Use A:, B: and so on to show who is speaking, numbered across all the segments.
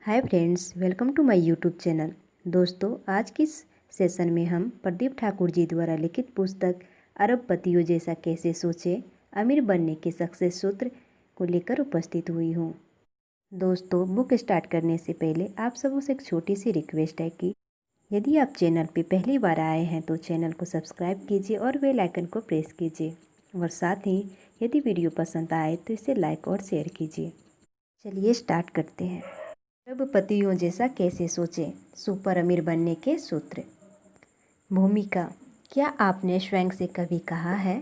A: Hi friends, welcome to my YouTube channel. दोस्तों, आज की सेशन में हम प्रदीप ठाकुर जी द्वारा लिखित पुस्तक अरबपतियों जैसा कैसे सोचे अमीर बनने के सक्सेस सूत्र को लेकर उपस्थित हुई हूँ। दोस्तों, बुक स्टार्ट करने से पहले आप सबों से एक छोटी सी रिक्वेस्ट है कि यदि आप चैनल पे पहली बार आए हैं तो चैनल को सब्सक्राइब कीजिए और बेल आइकन को प्रेस कीजिए, और साथ ही यदि वीडियो पसंद आए तो इसे लाइक और शेयर कीजिए। चलिए स्टार्ट करते हैं। अरबपतियों जैसा कैसे सोचें, सुपर अमीर बनने के सूत्र। भूमिका: क्या आपने स्वयं से कभी कहा है,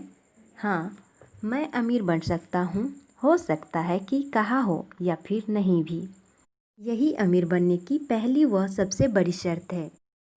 A: हाँ मैं अमीर बन सकता हूँ? हो सकता है कि कहा हो या फिर नहीं भी। यही अमीर बनने की पहली व सबसे बड़ी शर्त है।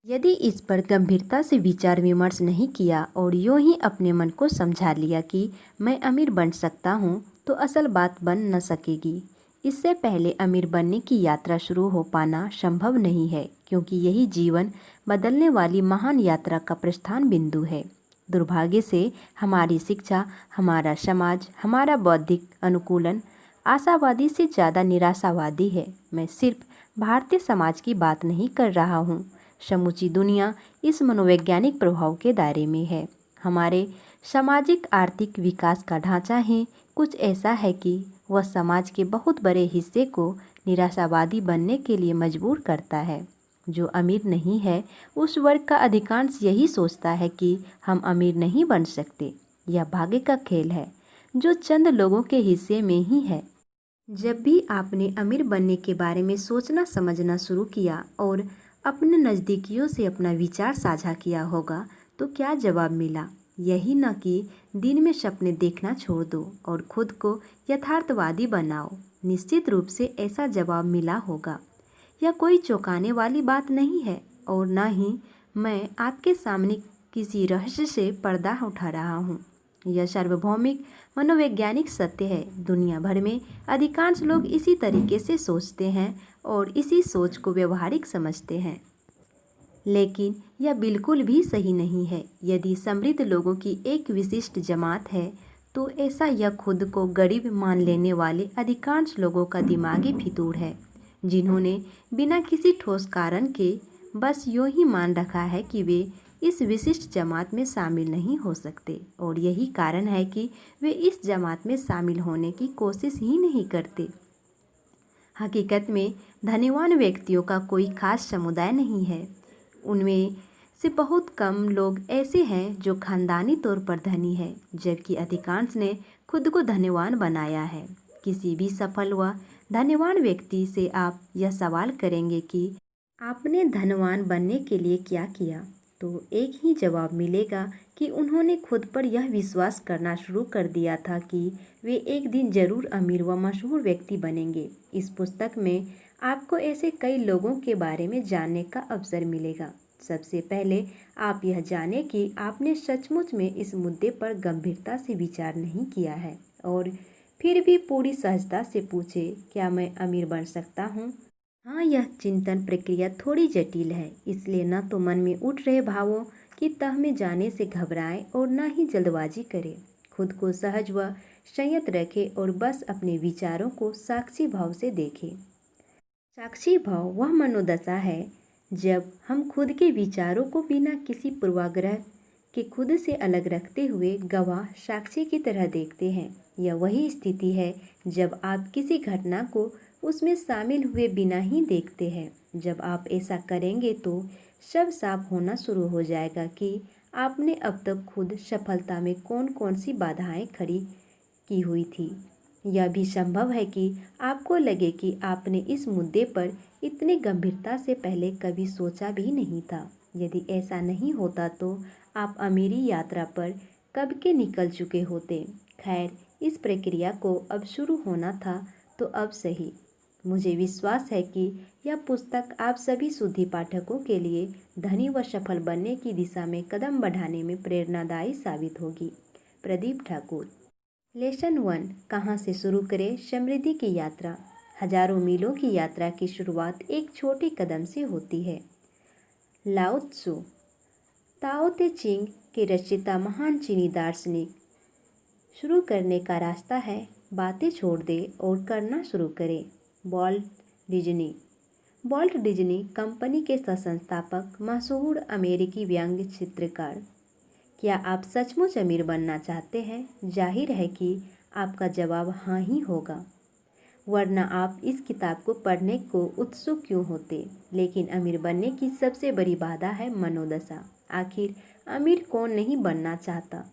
A: यदि इस पर गंभीरता से विचार विमर्श नहीं किया और यूं ही अपने मन को समझा लिया कि मैं अमीर बन सकता हूँ, तो असल बात बन न सकेगी। इससे पहले अमीर बनने की यात्रा शुरू हो पाना संभव नहीं है, क्योंकि यही जीवन बदलने वाली महान यात्रा का प्रस्थान बिंदु है। दुर्भाग्य से हमारी शिक्षा, हमारा समाज, हमारा बौद्धिक अनुकूलन आशावादी से ज़्यादा निराशावादी है। मैं सिर्फ भारतीय समाज की बात नहीं कर रहा हूँ, समूची दुनिया इस मनोवैज्ञानिक प्रभाव के दायरे में है। हमारे सामाजिक आर्थिक विकास का ढांचा ही कुछ ऐसा है कि वह समाज के बहुत बड़े हिस्से को निराशावादी बनने के लिए मजबूर करता है। जो अमीर नहीं है, उस वर्ग का अधिकांश यही सोचता है कि हम अमीर नहीं बन सकते। यह भाग्य का खेल है जो चंद लोगों के हिस्से में ही है। जब भी आपने अमीर बनने के बारे में सोचना समझना शुरू किया और अपने नज़दीकियों से अपना विचार साझा किया होगा, तो क्या जवाब मिला? यही न कि दिन में सपने देखना छोड़ दो और खुद को यथार्थवादी बनाओ। निश्चित रूप से ऐसा जवाब मिला होगा। यह कोई चौंकाने वाली बात नहीं है, और न ही मैं आपके सामने किसी रहस्य से पर्दा उठा रहा हूँ। यह सार्वभौमिक मनोवैज्ञानिक सत्य है। दुनिया भर में अधिकांश लोग इसी तरीके से सोचते हैं और इसी सोच को व्यवहारिक समझते हैं। लेकिन यह बिल्कुल भी सही नहीं है। यदि समृद्ध लोगों की एक विशिष्ट जमात है, तो ऐसा यह खुद को गरीब मान लेने वाले अधिकांश लोगों का दिमागी फितूर है, जिन्होंने बिना किसी ठोस कारण के बस यूं ही मान रखा है कि वे इस विशिष्ट जमात में शामिल नहीं हो सकते, और यही कारण है कि वे इस जमात में शामिल होने की कोशिश ही नहीं करते। हकीकत में धनवान व्यक्तियों का कोई खास समुदाय नहीं है। उनमें से बहुत कम लोग ऐसे हैं जो खानदानी तौर पर धनी हैं, जबकि अधिकांश ने खुद को धनवान बनाया है। किसी भी सफल व धनवान व्यक्ति से आप यह सवाल करेंगे कि आपने धनवान बनने के लिए क्या किया, तो एक ही जवाब मिलेगा कि उन्होंने खुद पर यह विश्वास करना शुरू कर दिया था कि वे एक दिन जरूर अमीर व मशहूर व्यक्ति बनेंगे। इस पुस्तक में आपको ऐसे कई लोगों के बारे में जानने का अवसर मिलेगा। सबसे पहले आप यह जानें कि आपने सचमुच में इस मुद्दे पर गंभीरता से विचार नहीं किया है, और फिर भी पूरी सहजता से पूछे, क्या मैं अमीर बन सकता हूँ? हाँ, यह चिंतन प्रक्रिया थोड़ी जटिल है, इसलिए न तो मन में उठ रहे भावों की तह में जाने से घबराएं और न ही जल्दबाजी करें। खुद को सहज व संयत रखें और बस अपने विचारों को साक्षी भाव से देखें। साक्षी भाव वह मनोदशा है जब हम खुद के विचारों को बिना किसी पूर्वाग्रह के खुद से अलग रखते हुए गवाह साक्षी की तरह देखते हैं। यह वही स्थिति है जब आप किसी घटना को उसमें शामिल हुए बिना ही देखते हैं। जब आप ऐसा करेंगे तो सब साफ होना शुरू हो जाएगा कि आपने अब तक खुद सफलता में कौन कौन सी बाधाएं खड़ी की हुई थी। यह भी संभव है कि आपको लगे कि आपने इस मुद्दे पर इतनी गंभीरता से पहले कभी सोचा भी नहीं था। यदि ऐसा नहीं होता तो आप अमीरी यात्रा पर कब के निकल चुके होते। खैर, इस प्रक्रिया को अब शुरू होना था तो अब सही। मुझे विश्वास है कि यह पुस्तक आप सभी शुद्धि पाठकों के लिए धनी व सफल बनने की दिशा में कदम बढ़ाने में प्रेरणादायी साबित होगी। प्रदीप ठाकुर। लेसन 1: कहाँ से शुरू करें समृद्धि की यात्रा। हजारों मीलों की यात्रा की शुरुआत एक छोटे कदम से होती है। लाओ त्सु, ताओ ते चिंग के रचयिता महान चीनी दार्शनिक। शुरू करने का रास्ता है, बातें छोड़ दे और करना शुरू करें। Walt Disney. Walt Disney company के सह-संस्थापक, मशहूर अमेरिकी व्यंग्य चित्रकार। क्या आप सचमुच अमीर बनना चाहते हैं? जाहिर है कि आपका जवाब हाँ ही होगा, वरना आप इस किताब को पढ़ने को उत्सुक क्यों होते। लेकिन अमीर बनने की सबसे बड़ी बाधा है मनोदशा। आखिर अमीर कौन नहीं बनना चाहता,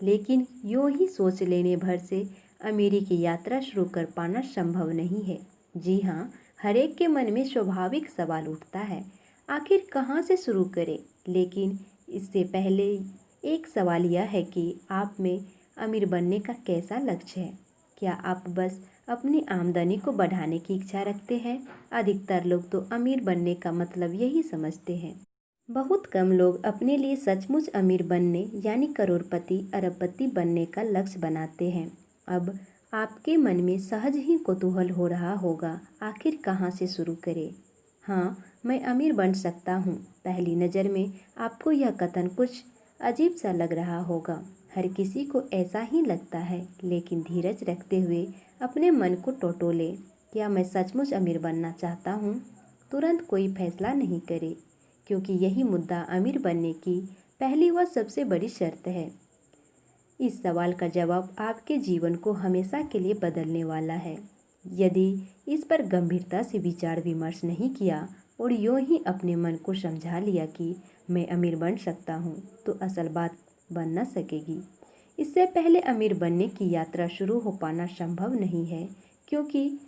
A: लेकिन यूं ही सोच लेने भर से अमीरी की यात्रा शुरू कर पाना संभव नहीं है। जी हाँ, हर एक के मन में स्वाभाविक सवाल उठता है, आखिर कहाँ से शुरू करें। लेकिन इससे पहले एक सवाल यह है कि आप में अमीर बनने का कैसा लक्ष्य है? क्या आप बस अपनी आमदनी को बढ़ाने की इच्छा रखते हैं? अधिकतर लोग तो अमीर बनने का मतलब यही समझते हैं। बहुत कम लोग अपने लिए सचमुच अमीर बनने यानी करोड़पति, अरबपति बनने का लक्ष्य बनाते हैं। अब आपके मन में सहज ही कौतूहल हो रहा होगा, आखिर कहाँ से शुरू करें? हाँ, मैं अमीर बन सकता हूँ। पहली नज़र में आपको यह कथन कुछ अजीब सा लग रहा होगा। हर किसी को ऐसा ही लगता है, लेकिन धीरज रखते हुए अपने मन को टटोले। क्या मैं सचमुच अमीर बनना चाहता हूँ? तुरंत कोई फैसला नहीं करे, क्योंकि यही मुद्दा अमीर बनने की पहली व सबसे बड़ी शर्त है। इस सवाल का जवाब आपके जीवन को हमेशा के लिए बदलने वाला है। यदि इस पर गंभीरता से विचार विमर्श नहीं किया और यूं ही अपने मन को समझा लिया कि मैं अमीर बन सकता हूँ, तो असल बात बन न सकेगी। इससे पहले अमीर बनने की यात्रा शुरू हो पाना संभव नहीं है, क्योंकि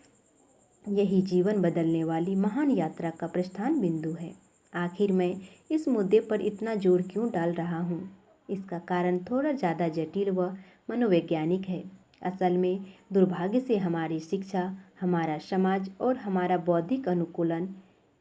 A: यही जीवन बदलने वाली महान यात्रा का प्रस्थान बिंदु है। आखिर मैं इस मुद्दे पर इतना जोर क्यों डाल रहा हूँ? इसका कारण थोड़ा ज़्यादा जटिल व मनोवैज्ञानिक है। असल में दुर्भाग्य से हमारी शिक्षा, हमारा समाज और हमारा बौद्धिक अनुकूलन,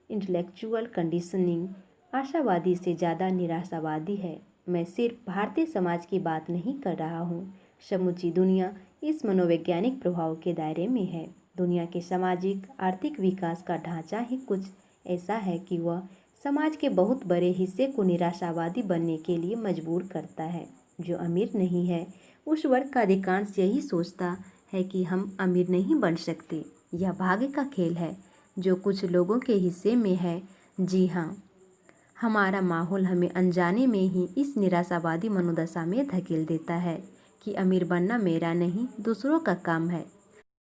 A: इंटेलेक्चुअल कंडीशनिंग, आशावादी से ज़्यादा निराशावादी है। मैं सिर्फ भारतीय समाज की बात नहीं कर रहा हूँ, समूची दुनिया इस मनोवैज्ञानिक प्रभाव के दायरे में है। दुनिया के सामाजिक आर्थिक विकास का ढांचा ही कुछ ऐसा है कि वह समाज के बहुत बड़े हिस्से को निराशावादी बनने के लिए मजबूर करता है। जो अमीर नहीं है, उस वर्ग का अधिकांश यही सोचता है कि हम अमीर नहीं बन सकते। यह भाग्य का खेल है जो कुछ लोगों के हिस्से में है। जी हाँ, हमारा माहौल हमें अनजाने में ही इस निराशावादी मनोदशा में धकेल देता है कि अमीर बनना मेरा नहीं, दूसरों का काम है।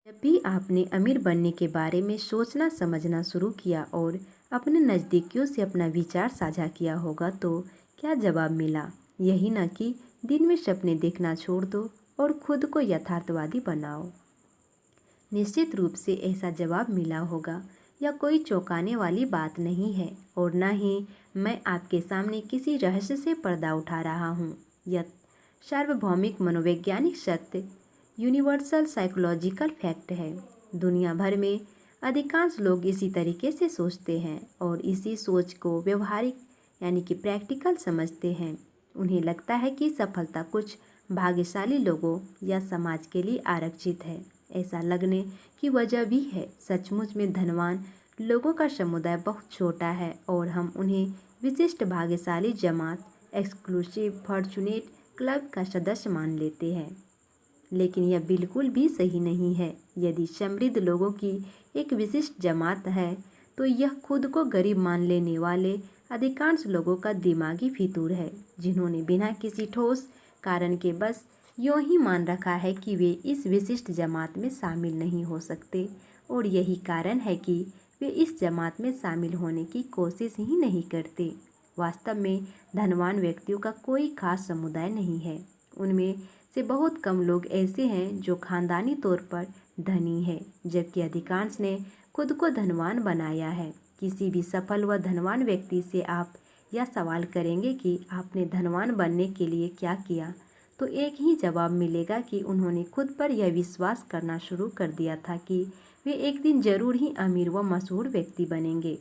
A: जब भी आपने अमीर बनने के बारे में सोचना समझना शुरू किया और अपने नज़दीकियों से अपना विचार साझा किया होगा, तो क्या जवाब मिला? यही ना कि दिन में सपने देखना छोड़ दो और खुद को यथार्थवादी बनाओ। निश्चित रूप से ऐसा जवाब मिला होगा। यह कोई चौंकाने वाली बात नहीं है और न ही मैं आपके सामने किसी रहस्य से पर्दा उठा रहा हूँ। यह सार्वभौमिक मनोवैज्ञानिक सत्य, यूनिवर्सल साइकोलॉजिकल फैक्ट है। दुनिया भर में अधिकांश लोग इसी तरीके से सोचते हैं और इसी सोच को व्यवहारिक यानी कि प्रैक्टिकल समझते हैं। उन्हें लगता है कि सफलता कुछ भाग्यशाली लोगों या समाज के लिए आरक्षित है। ऐसा लगने की वजह भी है, सचमुच में धनवान लोगों का समुदाय बहुत छोटा है और हम उन्हें विशिष्ट भाग्यशाली जमात, एक्सक्लूसिव फॉर्चुनेट क्लब का सदस्य मान लेते हैं। लेकिन यह बिल्कुल भी सही नहीं है। यदि समृद्ध लोगों की एक विशिष्ट जमात है, तो यह खुद को गरीब मान लेने वाले अधिकांश लोगों का दिमागी फितूर है, जिन्होंने बिना किसी ठोस कारण के बस यूं ही मान रखा है कि वे इस विशिष्ट जमात में शामिल नहीं हो सकते। और यही कारण है कि वे इस जमात में शामिल होने की कोशिश ही नहीं करते। वास्तव में धनवान व्यक्तियों का कोई खास समुदाय नहीं है। उनमें से बहुत कम लोग ऐसे हैं जो खानदानी तौर पर धनी है, जबकि अधिकांश ने खुद को धनवान बनाया है। किसी भी सफल व धनवान व्यक्ति से आप यह सवाल करेंगे कि आपने धनवान बनने के लिए क्या किया, तो एक ही जवाब मिलेगा कि उन्होंने खुद पर यह विश्वास करना शुरू कर दिया था कि वे एक दिन जरूर ही अमीर व मशहूर व्यक्ति बनेंगे।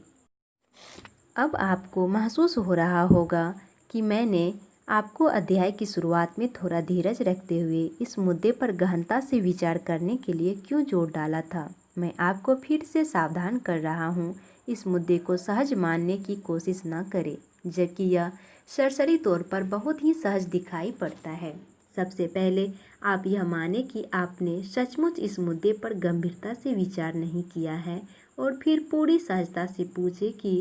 A: अब आपको महसूस हो रहा होगा कि मैंने आपको अध्याय की शुरुआत में थोड़ा धीरज रखते हुए इस मुद्दे पर गहनता से विचार करने के लिए क्यों जोर डाला था। मैं आपको फिर से सावधान कर रहा हूँ, इस मुद्दे को सहज मानने की कोशिश न करें, जबकि यह सरसरी तौर पर बहुत ही सहज दिखाई पड़ता है। सबसे पहले आप यह माने कि आपने सचमुच इस मुद्दे पर गंभीरता से विचार नहीं किया है और फिर पूरी सहजता से पूछे कि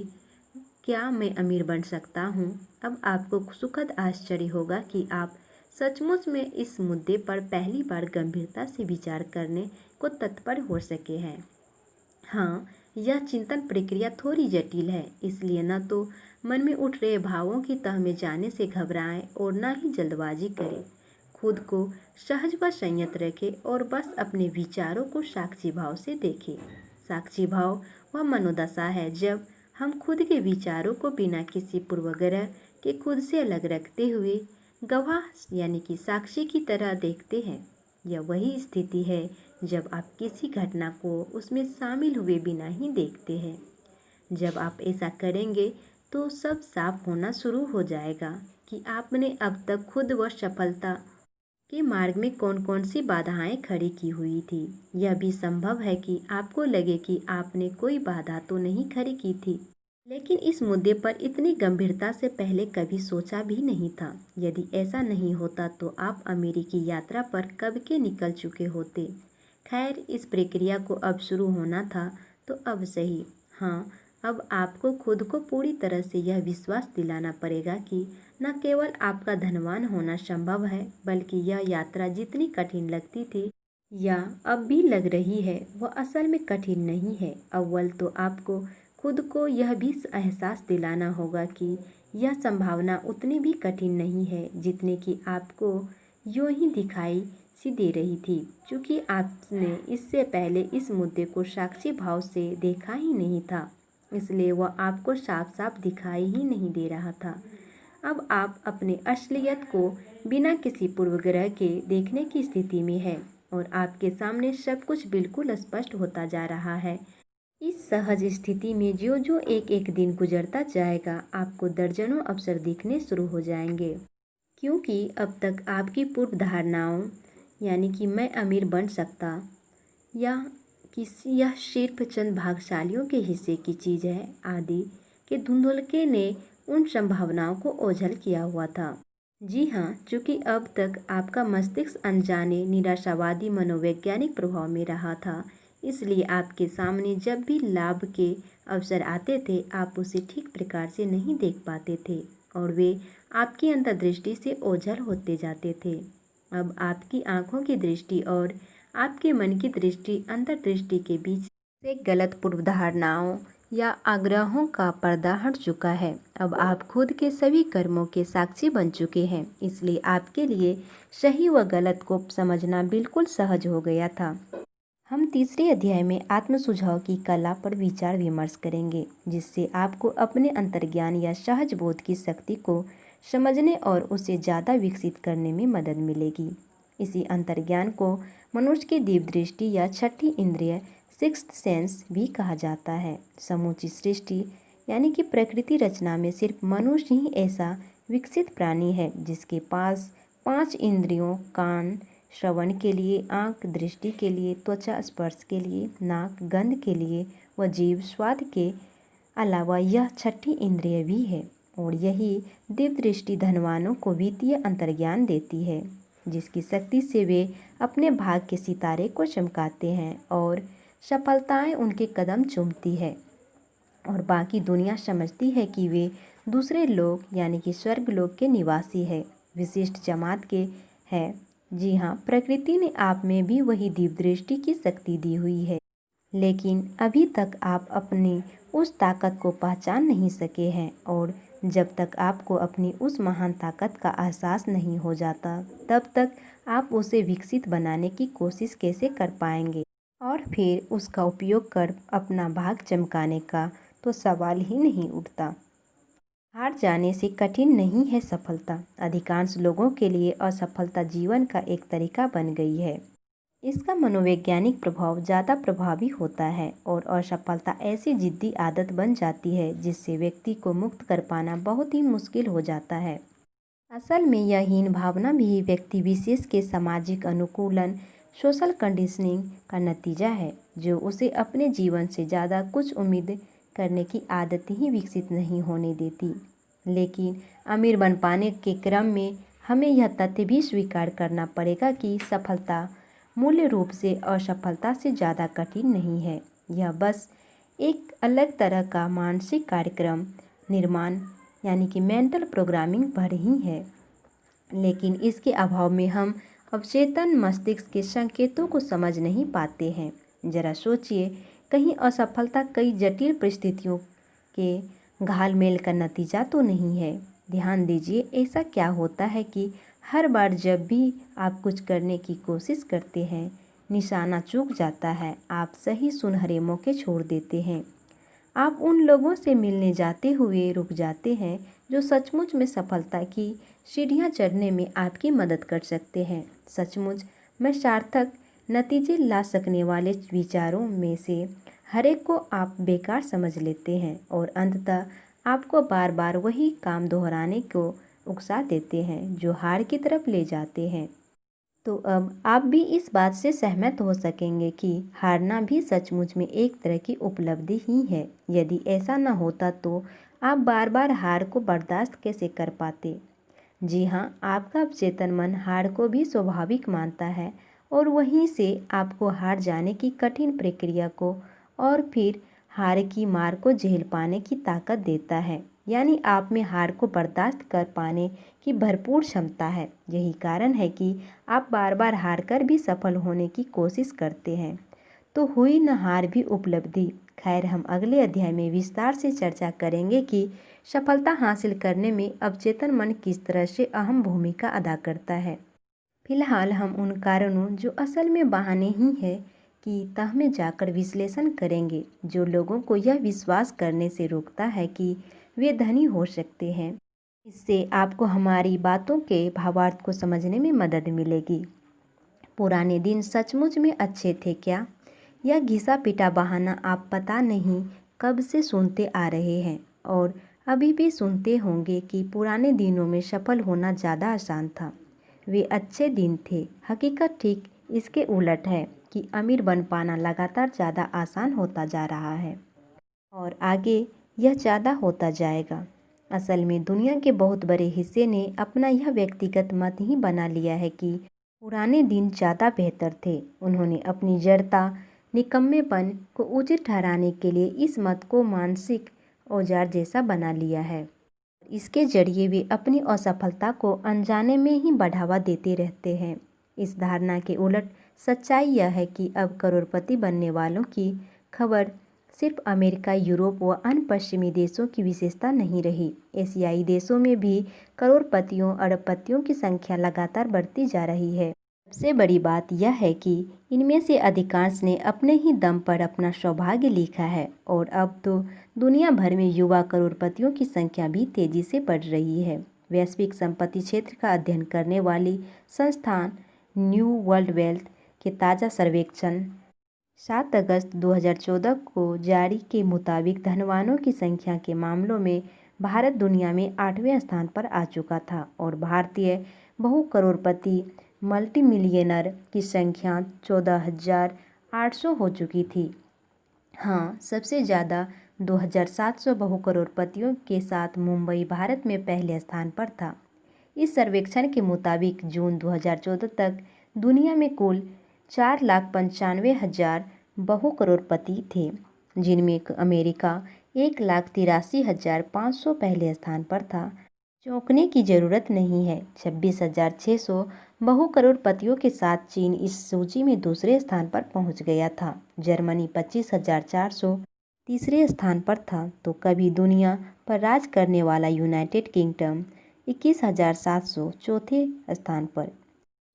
A: क्या मैं अमीर बन सकता हूँ। अब आपको सुखद आश्चर्य होगा कि आप सचमुच में इस मुद्दे पर पहली बार गंभीरता से विचार करने को तत्पर हो सके हैं। हाँ, यह चिंतन प्रक्रिया थोड़ी जटिल है, इसलिए न तो मन में उठ रहे भावों की तह में जाने से घबराएं और न ही जल्दबाजी करें। खुद को सहज व संयत रखें और बस अपने विचारों को साक्षी भाव से देखें। साक्षी भाव वह मनोदशा है जब हम खुद के विचारों को बिना किसी पूर्वाग्रह के खुद से अलग रखते हुए गवाह यानी कि साक्षी की तरह देखते हैं। यह वही स्थिति है जब आप किसी घटना को उसमें शामिल हुए बिना ही देखते हैं। जब आप ऐसा करेंगे तो सब साफ होना शुरू हो जाएगा कि आपने अब तक खुद व सफलता के मार्ग में कौन कौन सी बाधाएं खड़ी की हुई थी। यह भी संभव है कि आपको लगे कि आपने कोई बाधा तो नहीं खड़ी की थी, लेकिन इस मुद्दे पर इतनी गंभीरता से पहले कभी सोचा भी नहीं था। यदि ऐसा नहीं होता तो आप अमेरिकी की यात्रा पर कब के निकल चुके होते। खैर, इस प्रक्रिया को अब शुरू होना था तो अब सही। हाँ, अब आपको खुद को पूरी तरह से यह विश्वास दिलाना पड़ेगा कि न केवल आपका धनवान होना संभव है, बल्कि यह यात्रा जितनी कठिन लगती थी या अब भी लग रही है, वह असल में कठिन नहीं है। अव्वल तो आपको खुद को यह भी एहसास दिलाना होगा कि यह संभावना उतनी भी कठिन नहीं है जितने कि आपको यूं ही दिखाई सी दे रही थी। क्योंकि आपने इससे पहले इस मुद्दे को साक्षी भाव से देखा ही नहीं था, इसलिए वह आपको साफ साफ दिखाई ही नहीं दे रहा था। अब आप अपने असलियत को बिना किसी पूर्वग्रह के देखने की स्थिति में है और आपके सामने सब कुछ बिल्कुल स्पष्ट होता जा रहा है। इस सहज स्थिति में जो जो एक एक दिन गुजरता जाएगा, आपको दर्जनों अवसर दिखने शुरू हो जाएंगे। क्योंकि अब तक आपकी पूर्व धारणाओं यानी कि मैं अमीर बन सकता या किसी यह सिर्फ चंद भाग्यशालियों के हिस्से की चीज़ है आदि के धुंधलके ने उन संभावनाओं को ओझल किया हुआ था। जी हाँ, चूँकि अब तक आपका मस्तिष्क अनजाने निराशावादी मनोवैज्ञानिक प्रभाव में रहा था, इसलिए आपके सामने जब भी लाभ के अवसर आते थे, आप उसे ठीक प्रकार से नहीं देख पाते थे और वे आपकी अंतर्दृष्टि से ओझल होते जाते थे। अब आपकी आंखों की दृष्टि और आपके मन की दृष्टि अंतर्दृष्टि के बीच से गलत पूर्वधारणाओं या आग्रहों का पर्दा हट चुका है। अब आप खुद के सभी कर्मों के साक्षी बन चुके हैं, इसलिए आपके लिए सही व गलत को समझना बिल्कुल सहज हो गया था। हम तीसरे अध्याय में आत्म सुझाव की कला पर विचार विमर्श करेंगे, जिससे आपको अपने अंतर्ज्ञान या सहज बोध की शक्ति को समझने और उसे ज़्यादा विकसित करने में मदद मिलेगी। इसी अंतर्ज्ञान को मनुष्य की दिव्य दृष्टि या छठी इंद्रिय सिक्स्थ सेंस भी कहा जाता है। समूची सृष्टि यानी कि प्रकृति रचना में सिर्फ मनुष्य ही ऐसा विकसित प्राणी है जिसके पास 5 इंद्रियों कान श्रवण के लिए, आँख दृष्टि के लिए, त्वचा स्पर्श के लिए, नाक गंध के लिए व जीभ स्वाद के अलावा यह छठी इंद्रिय भी है। और यही दिव्य दृष्टि धनवानों को वित्तीय अंतर्ज्ञान देती है, जिसकी शक्ति से वे अपने भाग के सितारे को चमकाते हैं और सफलताएं उनके कदम चूमती है और बाकी दुनिया समझती है कि वे दूसरे लोग यानी कि स्वर्ग लोक के निवासी है, विशिष्ट जमात के हैं। जी हाँ, प्रकृति ने आप में भी वही दिव्य दृष्टि की शक्ति दी हुई है, लेकिन अभी तक आप अपनी उस ताकत को पहचान नहीं सके हैं और जब तक आपको अपनी उस महान ताकत का एहसास नहीं हो जाता, तब तक आप उसे विकसित बनाने की कोशिश कैसे कर पाएंगे और फिर उसका उपयोग कर अपना भाग चमकाने का तो सवाल ही नहीं उठता। हार जाने से कठिन नहीं है सफलता। अधिकांश लोगों के लिए असफलता जीवन का एक तरीका बन गई है। इसका मनोवैज्ञानिक प्रभाव ज़्यादा प्रभावी होता है और असफलता ऐसी जिद्दी आदत बन जाती है जिससे व्यक्ति को मुक्त कर पाना बहुत ही मुश्किल हो जाता है। असल में यह हीन भावना भी व्यक्ति विशेष के सामाजिक अनुकूलन सोशल कंडीशनिंग का नतीजा है, जो उसे अपने जीवन से ज़्यादा कुछ उम्मीद करने की आदत ही विकसित नहीं होने देती। लेकिन अमीर बन पाने के क्रम में हमें यह तथ्य भी स्वीकार करना पड़ेगा कि सफलता मूल्य रूप से असफलता से ज़्यादा कठिन नहीं है। यह बस एक अलग तरह का मानसिक कार्यक्रम निर्माण यानी कि मेंटल प्रोग्रामिंग पर ही है। लेकिन इसके अभाव में हम अवचेतन मस्तिष्क के संकेतों को समझ नहीं पाते हैं। जरा सोचिए, कहीं असफलता कई जटिल परिस्थितियों के घालमेल का नतीजा तो नहीं है। ध्यान दीजिए, ऐसा क्या होता है कि हर बार जब भी आप कुछ करने की कोशिश करते हैं, निशाना चूक जाता है, आप सही सुनहरे मौके छोड़ देते हैं। आप उन लोगों से मिलने जाते हुए रुक जाते हैं जो सचमुच में सफलता की सीढ़ियां चढ़ने में आपकी मदद कर सकते हैं। सचमुच में सार्थक नतीजे ला सकने वाले विचारों में से हर एक को आप बेकार समझ लेते हैं और अंततः आपको बार बार वही काम दोहराने को उकसा देते हैं जो हार की तरफ ले जाते हैं। तो अब आप भी इस बात से सहमत हो सकेंगे कि हारना भी सचमुच में एक तरह की उपलब्धि ही है। यदि ऐसा न होता तो आप बार बार हार को बर्दाश्त कैसे कर पाते। जी हाँ, आपका अवचेतन मन हार को भी स्वाभाविक मानता है और वहीं से आपको हार जाने की कठिन प्रक्रिया को और फिर हार की मार को झेल पाने की ताकत देता है। यानी आप में हार को बर्दाश्त कर पाने की भरपूर क्षमता है। यही कारण है कि आप बार बार हार कर भी सफल होने की कोशिश करते हैं। तो हुई न हार भी उपलब्धि। खैर, हम अगले अध्याय में विस्तार से चर्चा करेंगे कि सफलता हासिल करने में अवचेतन मन किस तरह से अहम भूमिका अदा करता है। फिलहाल हम उन कारणों जो असल में बहाने ही है की तह में जाकर विश्लेषण करेंगे, जो लोगों को यह विश्वास करने से रोकता है कि वे धनी हो सकते हैं। इससे आपको हमारी बातों के भावार्थ को समझने में मदद मिलेगी। पुराने दिन सचमुच में अच्छे थे क्या? यह घिसा पिटा बहाना आप पता नहीं कब से सुनते आ रहे हैं और अभी भी सुनते होंगे कि पुराने दिनों में सफल होना ज़्यादा आसान था। वे अच्छे दिन थे। हकीकत ठीक इसके उलट है कि अमीर बन पाना लगातार ज़्यादा आसान होता जा रहा है और आगे यह ज़्यादा होता जाएगा। असल में दुनिया के बहुत बड़े हिस्से ने अपना यह व्यक्तिगत मत ही बना लिया है कि पुराने दिन ज़्यादा बेहतर थे। उन्होंने अपनी जड़ता, निकम्मेपन को उचित ठहराने के लिए इस मत को मानसिक औजार जैसा बना लिया है। इसके जरिए वे अपनी असफलता को अनजाने में ही बढ़ावा देते रहते हैं। इस धारणा के उलट सच्चाई यह है कि अब करोड़पति बनने वालों की खबर सिर्फ अमेरिका, यूरोप व अन्य पश्चिमी देशों की विशेषता नहीं रही। एशियाई देशों में भी करोड़पतियों, अरबपतियों की संख्या लगातार बढ़ती जा रही है। सबसे बड़ी बात यह है कि इनमें से अधिकांश ने अपने ही दम पर अपना सौभाग्य लिखा है और अब तो दुनिया भर में युवा करोड़पतियों की संख्या भी तेजी से बढ़ रही है। वैश्विक संपत्ति क्षेत्र का अध्ययन करने वाली संस्थान न्यू वर्ल्ड वेल्थ के ताज़ा सर्वेक्षण 7 अगस्त 2014 को जारी के मुताबिक धनवानों की संख्या के मामलों में भारत दुनिया में 8वें स्थान पर आ चुका था और भारतीय बहु करोड़पति मल्टी मिलियनर की संख्या 14,800 हो चुकी थी। हाँ, सबसे ज़्यादा 2,700 बहु करोड़पतियों के साथ मुंबई भारत में पहले स्थान पर था। इस सर्वेक्षण के मुताबिक जून 2014 तक दुनिया में कुल 4,95,000 बहु करोड़पति थे, जिनमें अमेरिका 1,83,500 पहले स्थान पर था। चौंकने की जरूरत नहीं है, 26,600 बहु करोड़पतियों के साथ चीन इस सूची में दूसरे स्थान पर पहुंच गया था। जर्मनी 25,400 तीसरे स्थान पर था, तो कभी दुनिया पर राज करने वाला यूनाइटेड किंगडम 21,700 चौथे स्थान पर।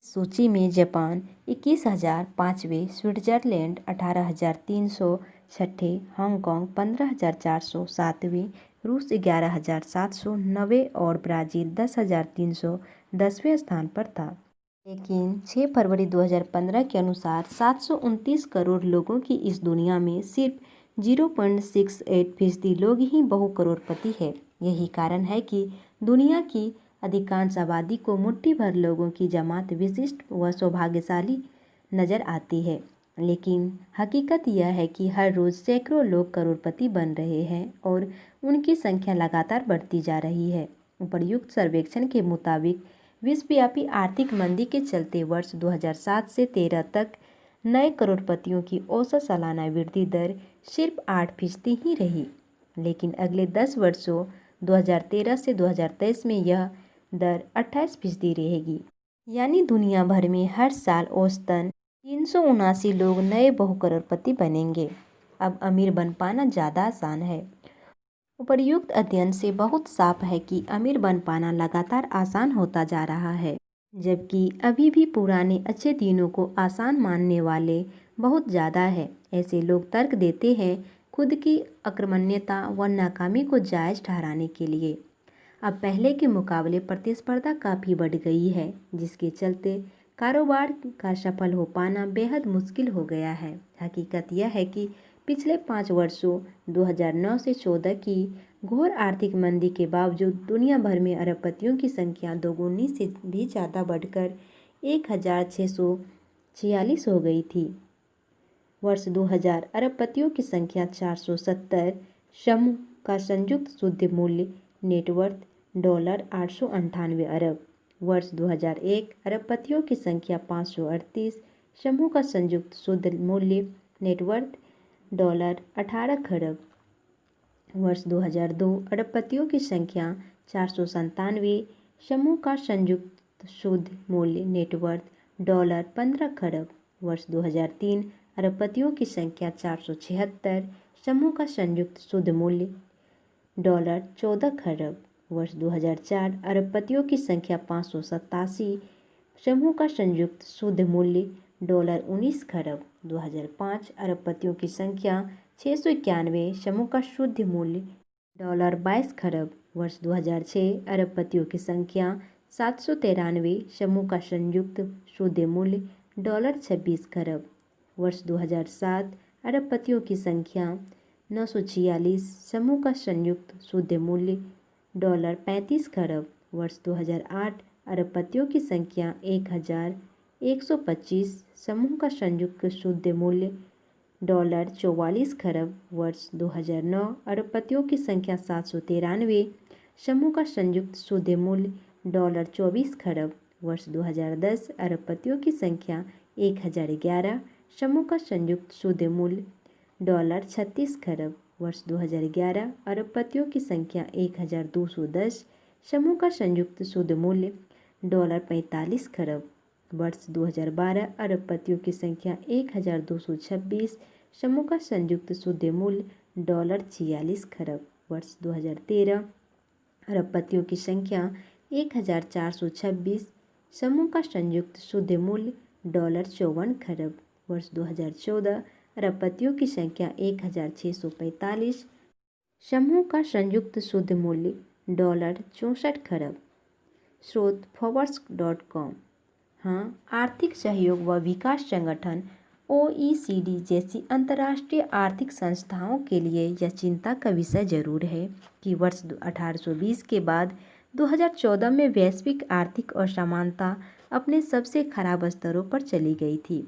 A: सूची में जापान 21,000 पाँचवें, स्विट्जरलैंड 18,300 छठे, हांगकांग 15,400 सातवें, रूस 11,700 नवे और ब्राज़ील 10,300 10वें स्थान पर था। लेकिन 6 फरवरी 2015 के अनुसार 729 करोड़ लोगों की इस दुनिया में सिर्फ 0.68% लोग ही बहु करोड़पति है। यही कारण है कि दुनिया की अधिकांश आबादी को मुट्ठी भर लोगों की जमात विशिष्ट व सौभाग्यशाली नजर आती है। लेकिन हकीकत यह है कि हर रोज़ सैकड़ों लोग करोड़पति बन रहे हैं और उनकी संख्या लगातार बढ़ती जा रही है। उपर्युक्त सर्वेक्षण के मुताबिक विश्वव्यापी आर्थिक मंदी के चलते वर्ष 2007 से 13 तक नए करोड़पतियों की औसत सालाना वृद्धि दर सिर्फ 8% ही रही, लेकिन अगले 10 वर्षों 2013 से 2023 में यह दर 28% रहेगी। यानी दुनिया भर में हर साल औसतन 379 लोग नए बहुकरोड़पति बनेंगे। अब अमीर बन पाना ज़्यादा आसान है। उपर्युक्त अध्ययन से बहुत साफ है कि अमीर बन पाना लगातार आसान होता जा रहा है, जबकि अभी भी पुराने अच्छे दिनों को आसान मानने वाले बहुत ज़्यादा है। ऐसे लोग तर्क देते हैं खुद की अकर्मण्यता व नाकामी को जायज़ ठहराने के लिए। अब पहले के मुकाबले प्रतिस्पर्धा काफ़ी बढ़ गई है, जिसके चलते कारोबार का सफल हो पाना बेहद मुश्किल हो गया है। हकीकत यह है कि पिछले 5 वर्षों 2009 से 14 की घोर आर्थिक मंदी के बावजूद दुनिया भर में अरबपतियों की संख्या दोगुनी से भी ज़्यादा बढ़कर 1646 हो गई थी। वर्ष 2000 अरबपतियों की संख्या 470, समूह का संयुक्त शुद्ध मूल्य नेटवर्थ $898 अरब। वर्ष 2001 अरबपतियों की संख्या 538, समूह का संयुक्त शुद्ध मूल्य नेटवर्थ $18 खरब। वर्ष 2002 अरबपतियों की संख्या 497, समूह का संयुक्त शुद्ध मूल्य नेटवर्थ $15 खरब। वर्ष 2003 अरबपतियों की संख्या 476, समूह का संयुक्त शुद्ध मूल्य $14 खरब। वर्ष 2004 अरबपतियों की संख्या 587, समूह का संयुक्त शुद्ध मूल्य $19 खरब। 2005 अरबपतियों की संख्या 691, समूह का शुद्ध मूल्य $22 खरब। वर्ष 2006 अरबपतियों की संख्या 793, समूह का संयुक्त शुद्ध मूल्य $26 खरब। वर्ष 2007 अरबपतियों की संख्या 946, समूह का संयुक्त शुद्ध मूल्य $35 खरब। वर्ष 2008 अरबपतियों की संख्या 1125, समूह का संयुक्त शुद्ध मूल्य $44 खरब। वर्ष 2009 अरबपतियों की संख्या 793, समूह का संयुक्त शुद्ध मूल्य $24 खरब। वर्ष 2010 अरबपतियों की संख्या 1011, समूह का संयुक्त शुद्ध मूल्य $36 खरब। वर्ष 2011 अरबपतियों की संख्या 1210, समूह का संयुक्त शुद्ध मूल्य $45 खरब। वर्ष 2012 अरबपतियों की संख्या 1226, समूह का संयुक्त शुद्ध मूल्य $46 खरब। वर्ष 2013 अरबपतियों की संख्या 1426, समूह का संयुक्त शुद्ध मूल्य $54 खरब। वर्ष 2014 अरबपतियों की संख्या 1645, समूह का संयुक्त शुद्ध मूल्य $64 खरब। स्रोत forbes.com। हाँ, आर्थिक सहयोग व विकास संगठन OECD जैसी अंतर्राष्ट्रीय आर्थिक संस्थाओं के लिए यह चिंता का विषय जरूर है कि वर्ष 1820 के बाद 2014 में वैश्विक आर्थिक असमानता अपने सबसे खराब स्तरों पर चली गई थी।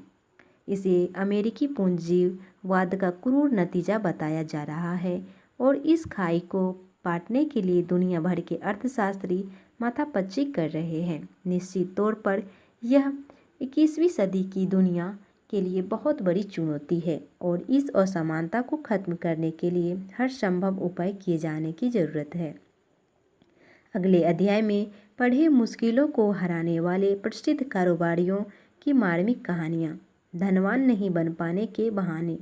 A: इसे अमेरिकी पूंजीवाद का क्रूर नतीजा बताया जा रहा है और इस खाई को पाटने के लिए दुनिया भर के अर्थशास्त्री माथापच्ची कर रहे हैं। निश्चित तौर पर यह 21वीं सदी की दुनिया के लिए बहुत बड़ी चुनौती है और इस असमानता को खत्म करने के लिए हर संभव उपाय किए जाने की ज़रूरत है। अगले अध्याय में पढ़े मुश्किलों को हराने वाले प्रसिद्ध कारोबारियों की मार्मिक कहानियाँ, धनवान नहीं बन पाने के बहाने।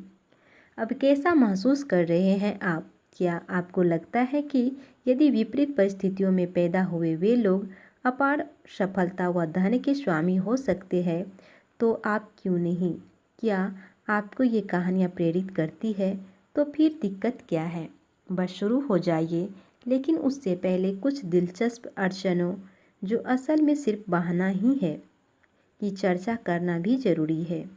A: अब कैसा महसूस कर रहे हैं आप? क्या आपको लगता है कि यदि विपरीत परिस्थितियों में पैदा हुए वे लोग अपार सफलता व धन के स्वामी हो सकते हैं, तो आप क्यों नहीं? क्या आपको ये कहानियाँ प्रेरित करती है? तो फिर दिक्कत क्या है? बस शुरू हो जाइए, लेकिन उससे पहले कुछ दिलचस्प अड़चनों, जो असल में सिर्फ बहाना ही है, की चर्चा करना भी ज़रूरी है।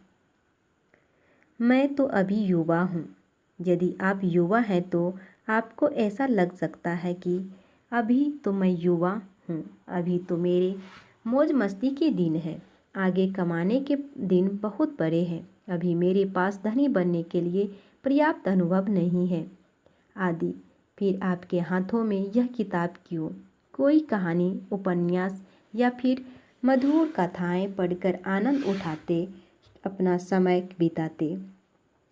A: मैं तो अभी युवा हूँ। यदि आप युवा हैं तो आपको ऐसा लग सकता है कि अभी तो मैं युवा हूँ, अभी तो मेरे मौज मस्ती के दिन हैं, आगे कमाने के दिन बहुत बड़े हैं, अभी मेरे पास धनी बनने के लिए पर्याप्त अनुभव नहीं है आदि। फिर आपके हाथों में यह किताब क्यों? कोई कहानी, उपन्यास या फिर मधुर कथाएं पढ़कर आनंद उठाते अपना समय बिताते।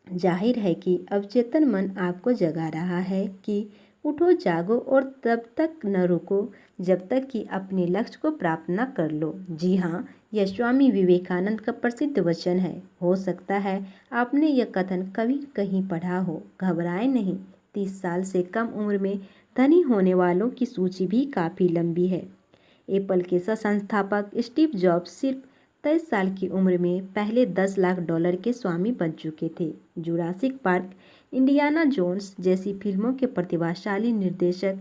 A: जाहिर है कि अवचेतन मन आपको जगा रहा है कि उठो, जागो और तब तक न रुको जब तक कि अपने लक्ष्य को प्राप्त न कर लो। जी हाँ, यह स्वामी विवेकानंद का प्रसिद्ध वचन है। हो सकता है आपने यह कथन कभी कहीं पढ़ा हो। घबराएं नहीं, 30 साल से कम उम्र में धनी होने वालों की सूची भी काफ़ी लंबी है। एप्पल के संस्थापक स्टीव जॉब्स सिर्फ 23 साल की उम्र में पहले $10 लाख के स्वामी बन चुके थे। जुरासिक पार्क, इंडियाना जोन्स जैसी फिल्मों के प्रतिभाशाली निर्देशक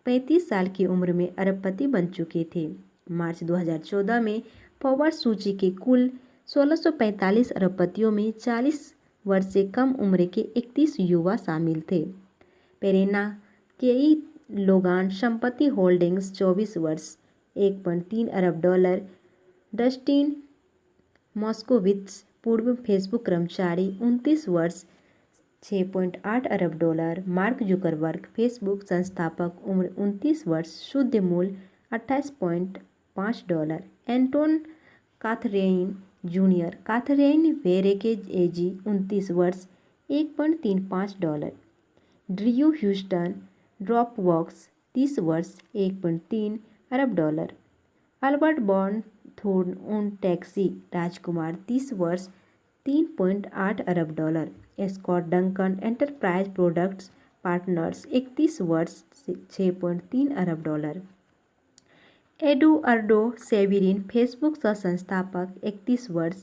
A: 35 साल की उम्र में अरबपति बन चुके थे। मार्च 2014 में फोर्ब्स सूची के कुल 1645 अरबपतियों में 40 वर्ष से कम उम्र के 31 युवा शामिल थे। पेरेना केई लोगान संपत्ति होल्डिंग्स 24 वर्ष $1.3 अरब। डस्टिन मॉस्कोविट्ज पूर्व फेसबुक कर्मचारी 29 वर्ष $6.8 अरब। मार्क जुकरबर्ग फेसबुक संस्थापक उम्र 29 वर्ष शुद्ध मूल्य $28.5। एंटोन काथरेइन जूनियर काथरेइन वेरेकेजी 29 वर्ष $1.35। ड्रू ह्यूस्टन ड्रॉपबॉक्स 30 वर्ष $1.3 अरब। अल्बर्ट बॉर्न थोर्न टैक्सी राजकुमार 30 वर्ष $3.8 अरब। Scott Duncan enterprise products partners 31 वर्ष $6.3 अरब। एडुआर्डो सेवेरिन फेसबुक सह संस्थापक 31 वर्ष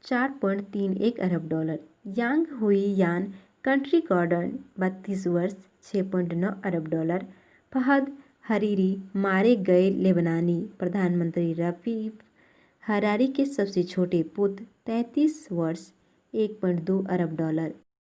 A: $4.31 अरब। यांग हुई यान कंट्री गार्डन 32 वर्ष $6.9 अरब। फहद हरीरी मारे गए लेबनानी प्रधानमंत्री रफीक हरारी के सबसे छोटे पुत्र 33 वर्ष $1.2 अरब।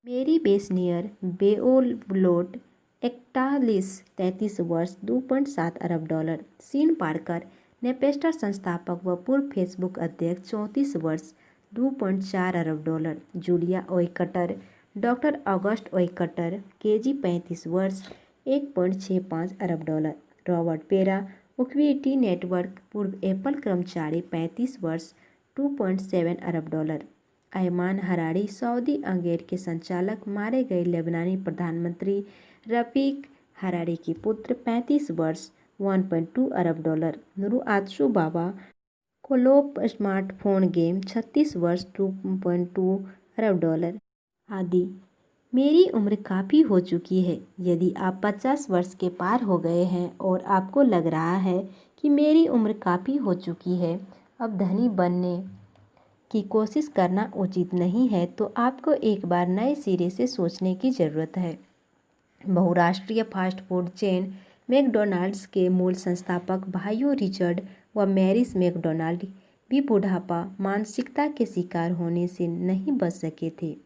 A: मेरी बेसनियर बेओलोट एक्टालिस 33 वर्ष $2.7 अरब। सीन पार्कर नेपेस्टर संस्थापक व पूर्व फेसबुक अध्यक्ष 34 वर्ष $2.4 अरब। जूलिया ओइकटर डॉक्टर ऑगस्ट ओइकटर केजी 35 वर्ष $1.65 अरब। रॉबर्ट पेरा इक्विटी नेटवर्क पूर्व एप्पल कर्मचारी 35 वर्ष $2.7 अरब। अयमान हरारी सऊदी अंगेर के संचालक मारे गए लेबनानी प्रधानमंत्री रफीक हरारी के पुत्र 35 वर्ष $1.2 अरब। नुरुआतसु बाबा कोलोप स्मार्टफोन गेम 36 वर्ष $2.2 अरब। आदि मेरी उम्र काफ़ी हो चुकी है। यदि आप 50 वर्ष के पार हो गए हैं और आपको लग रहा है कि मेरी उम्र काफ़ी हो चुकी है, अब धनी बनने की कोशिश करना उचित नहीं है, तो आपको एक बार नए सिरे से सोचने की ज़रूरत है। बहुराष्ट्रीय फास्ट फूड चेन मैकडॉनल्ड्स के मूल संस्थापक भाइयों रिचर्ड व मैरिस मैकडॉनल्ड भी बुढ़ापा मानसिकता के शिकार होने से नहीं बच सके थे।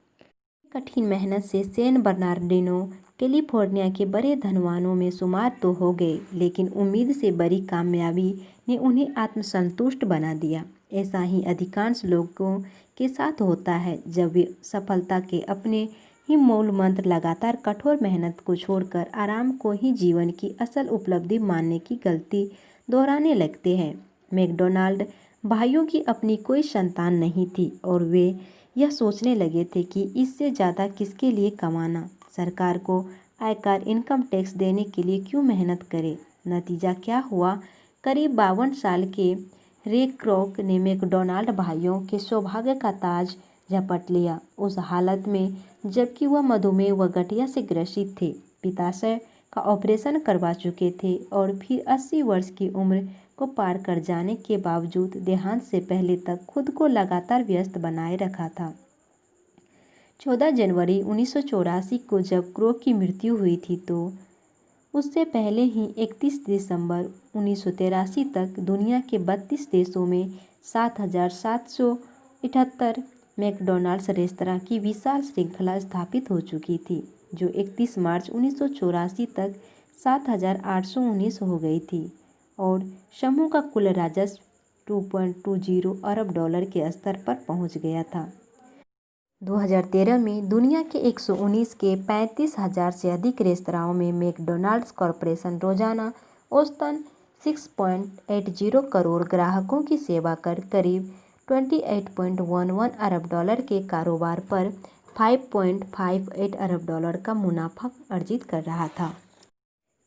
A: कठिन मेहनत से सैन बर्नार्डिनो कैलिफोर्निया के बड़े धनवानों में शुमार तो हो गए, लेकिन उम्मीद से बड़ी कामयाबी ने उन्हें आत्मसंतुष्ट बना दिया। ऐसा ही अधिकांश लोगों के साथ होता है जब वे सफलता के अपने ही मूल मंत्र लगातार कठोर मेहनत को छोड़कर आराम को ही जीवन की असल उपलब्धि मानने की गलती दोहराने लगते हैं। मैकडॉनल्ड भाइयों की अपनी कोई संतान नहीं थी और वे यह सोचने लगे थे कि इससे ज़्यादा किसके लिए कमाना, सरकार को आयकर इनकम टैक्स देने के लिए क्यों मेहनत करे। नतीजा क्या हुआ? करीब 52 साल के रे क्रॉक ने मैकडॉनल्ड भाइयों के सौभाग्य का ताज झपट लिया, उस हालत में जबकि वह मधुमेह व गठिया से ग्रसित थे, पित्ताशय का ऑपरेशन करवा चुके थे और फिर 80 वर्ष की उम्र को पार कर जाने के बावजूद देहांत से पहले तक खुद को लगातार व्यस्त बनाए रखा था। 14 जनवरी 1984 को जब क्रॉक की मृत्यु हुई थी, तो उससे पहले ही 31 दिसंबर 1983 तक दुनिया के 32 देशों में 7,778 मैकडॉनल्ड्स रेस्तरां की विशाल श्रृंखला स्थापित हो चुकी थी, जो 31 मार्च 1984 तक 7,819 हो गई थी और समूह का कुल राजस्व $2.20 अरब के स्तर पर पहुंच गया था। 2013 में दुनिया के 119 के 35,000 से अधिक रेस्तराओं में मैकडॉनल्ड्स कॉरपोरेशन रोजाना औसतन 6.80 करोड़ ग्राहकों की सेवा कर करीब $28.11 अरब डॉलर के कारोबार पर $5.58 अरब डॉलर का मुनाफा अर्जित कर रहा था।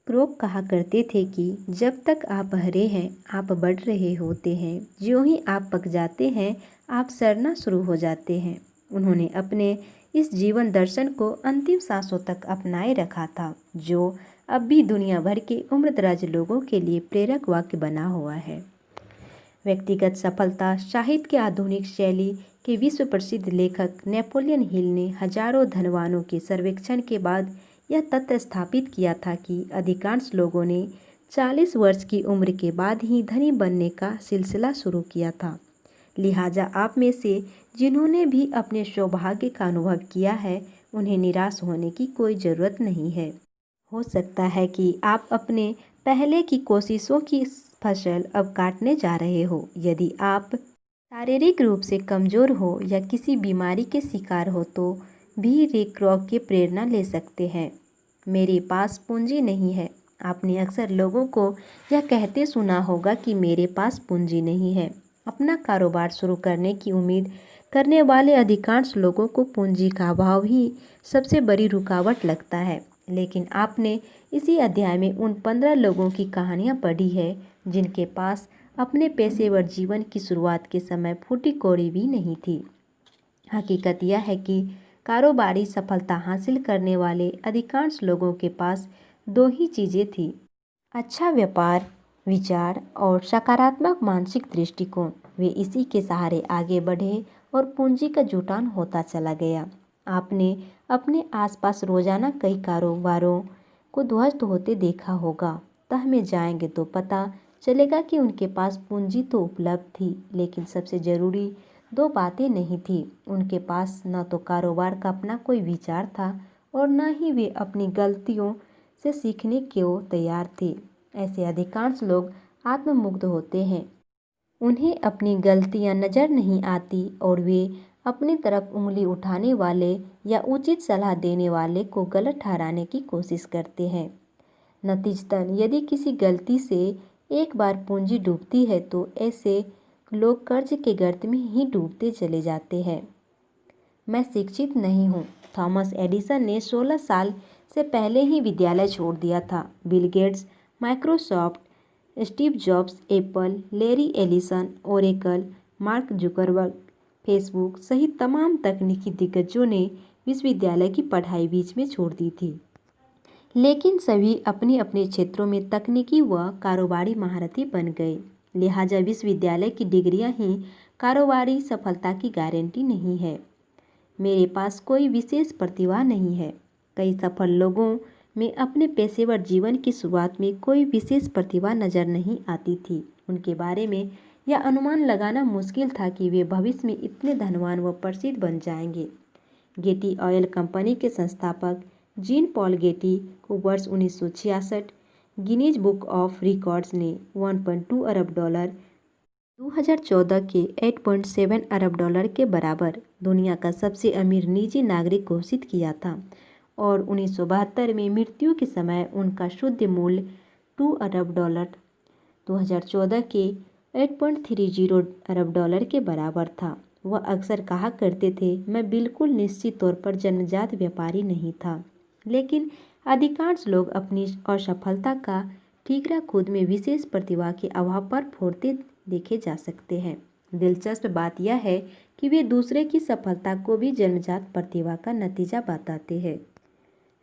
A: क्रोक कहा करते थे कि जब तक आप हरे हैं आप बढ़ रहे होते हैं, ज्यों ही आप पक जाते हैं आप सड़ना शुरू हो जाते हैं। उन्होंने अपने इस जीवन दर्शन को अंतिम सांसों तक अपनाए रखा था, जो अब भी दुनिया भर के उम्रदराज लोगों के लिए प्रेरक वाक्य बना हुआ है। व्यक्तिगत सफलता साहित्य के आधुनिक शैली के विश्व प्रसिद्ध लेखक नेपोलियन हिल ने हजारों धनवानों के सर्वेक्षण के बाद यह तथ्य स्थापित किया था कि अधिकांश लोगों ने 40 वर्ष की उम्र के बाद ही धनी बनने का सिलसिला शुरू किया था। लिहाजा आप में से जिन्होंने भी अपने सौभाग्य का अनुभव किया है, उन्हें निराश होने की कोई ज़रूरत नहीं है। हो सकता है कि आप अपने पहले की कोशिशों की फसल अब काटने जा रहे हो। यदि आप शारीरिक रूप से कमज़ोर हो या किसी बीमारी के शिकार हो तो भी रे क्रॉक की प्रेरणा ले सकते हैं। मेरे पास पूंजी नहीं है। आपने अक्सर लोगों को यह कहते सुना होगा कि मेरे पास पूंजी नहीं है। अपना कारोबार शुरू करने की उम्मीद करने वाले अधिकांश लोगों को पूंजी का अभाव ही सबसे बड़ी रुकावट लगता है। लेकिन आपने इसी अध्याय में उन 15 लोगों की कहानियाँ पढ़ी है जिनके पास अपने पेशेवर जीवन की शुरुआत के समय फूटी कौड़ी भी नहीं थी। हकीकत यह है कि कारोबारी सफलता हासिल करने वाले अधिकांश लोगों के पास दो ही चीज़ें थी: अच्छा व्यापार विचार और सकारात्मक मानसिक दृष्टिकोण। वे इसी के सहारे आगे बढ़े और पूंजी का जुटान होता चला गया। आपने अपने आसपास रोजाना कई कारोबारों को ध्वस्त होते देखा होगा। तह में जाएंगे तो पता चलेगा कि उनके पास पूंजी तो उपलब्ध थी, लेकिन सबसे ज़रूरी दो बातें नहीं थी। उनके पास न तो कारोबार का अपना कोई विचार था और न ही वे अपनी गलतियों से सीखने को तैयार थे। ऐसे अधिकांश लोग आत्ममुग्ध होते हैं। उन्हें अपनी गलतियां नज़र नहीं आती और वे अपनी तरफ उंगली उठाने वाले या उचित सलाह देने वाले को गलत ठहराने की कोशिश करते हैं। नतीजतन यदि किसी गलती से एक बार पूंजी डूबती है तो ऐसे लोग कर्ज के गर्त में ही डूबते चले जाते हैं। मैं शिक्षित नहीं हूँ। थॉमस एडिसन ने 16 साल से पहले ही विद्यालय छोड़ दिया था। Bill Gates, Microsoft, Steve jobs, Apple, Larry Ellison, Oracle, mark Zuckerberg, Facebook सहित तमाम तकनीकी दिग्गजों ने विश्वविद्यालय की पढ़ाई बीच में छोड़ दी थी। लेकिन सभी अपने अपने क्षेत्रों में तकनीकी व कारोबारी महारथी बन गए। लिहाजा विश्वविद्यालय की डिग्रियां ही कारोबारी सफलता की गारंटी नहीं है। मेरे पास कोई विशेष प्रतिभा नहीं है। कई सफल लोगों में अपने पेशेवर जीवन की शुरुआत में कोई विशेष प्रतिभा नजर नहीं आती थी। उनके बारे में यह अनुमान लगाना मुश्किल था कि वे भविष्य में इतने धनवान व प्रसिद्ध बन जाएंगे। गेटी ऑयल कंपनी के संस्थापक जीन पॉल गेटी को वर्ष 1966 गिनीज बुक ऑफ रिकॉर्ड्स ने 1.2 अरब डॉलर 2014 के 8.7 अरब डॉलर के बराबर दुनिया का सबसे अमीर निजी नागरिक घोषित किया था और 1972 में मृत्यु के समय उनका शुद्ध मूल्य 2 अरब डॉलर 2014 के 8.30 अरब डॉलर के बराबर था। वह अक्सर कहा करते थे, मैं बिल्कुल निश्चित तौर पर जन्मजात व्यापारी नहीं था। लेकिन अधिकांश लोग अपनी असफलता का ठीकरा खुद में विशेष प्रतिभा के अभाव पर फोड़ते देखे जा सकते हैं। दिलचस्प बात यह है कि वे दूसरे की सफलता को भी जन्मजात प्रतिभा का नतीजा बताते हैं।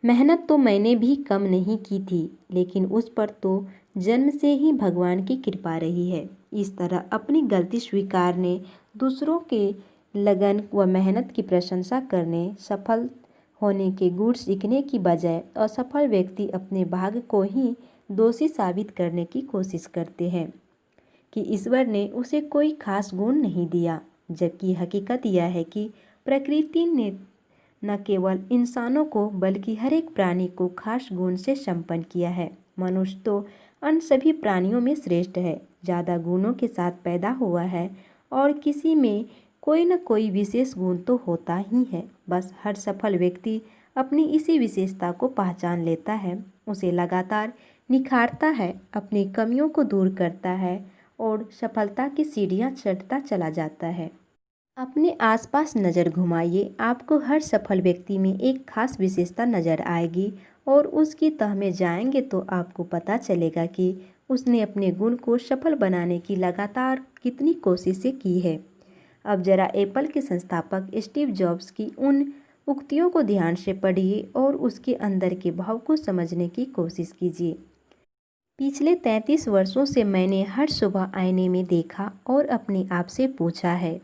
A: मेहनत तो मैंने भी कम नहीं की थी, लेकिन उस पर तो जन्म से ही भगवान की कृपा रही है। इस तरह अपनी गलती स्वीकारने, दूसरों के लगन व मेहनत की प्रशंसा करने, सफल होने के गुण सीखने की बजाय असफल व्यक्ति अपने भाग्य को ही दोषी साबित करने की कोशिश करते हैं कि ईश्वर ने उसे कोई खास गुण नहीं दिया, जबकि हकीकत यह है कि प्रकृति ने न केवल इंसानों को बल्कि हर एक प्राणी को खास गुण से संपन्न किया है। मनुष्य तो अन्य सभी प्राणियों में श्रेष्ठ है, ज़्यादा गुणों के साथ पैदा हुआ है और किसी में कोई न कोई विशेष गुण तो होता ही है। बस हर सफल व्यक्ति अपनी इसी विशेषता को पहचान लेता है, उसे लगातार निखारता है, अपनी कमियों को दूर करता है और सफलता की सीढ़ियां चढ़ता चला जाता है। अपने आसपास नज़र घुमाइए, आपको हर सफल व्यक्ति में एक खास विशेषता नज़र आएगी और उसकी तह में जाएंगे तो आपको पता चलेगा कि उसने अपने गुण को सफल बनाने की लगातार कितनी कोशिशें की है। अब जरा एप्पल के संस्थापक स्टीव जॉब्स की उन उक्तियों को ध्यान से पढ़िए और उसके अंदर के भाव को समझने की कोशिश कीजिए। पिछले 33 वर्षों से मैंने हर सुबह आईने में देखा और अपने आप से पूछा है,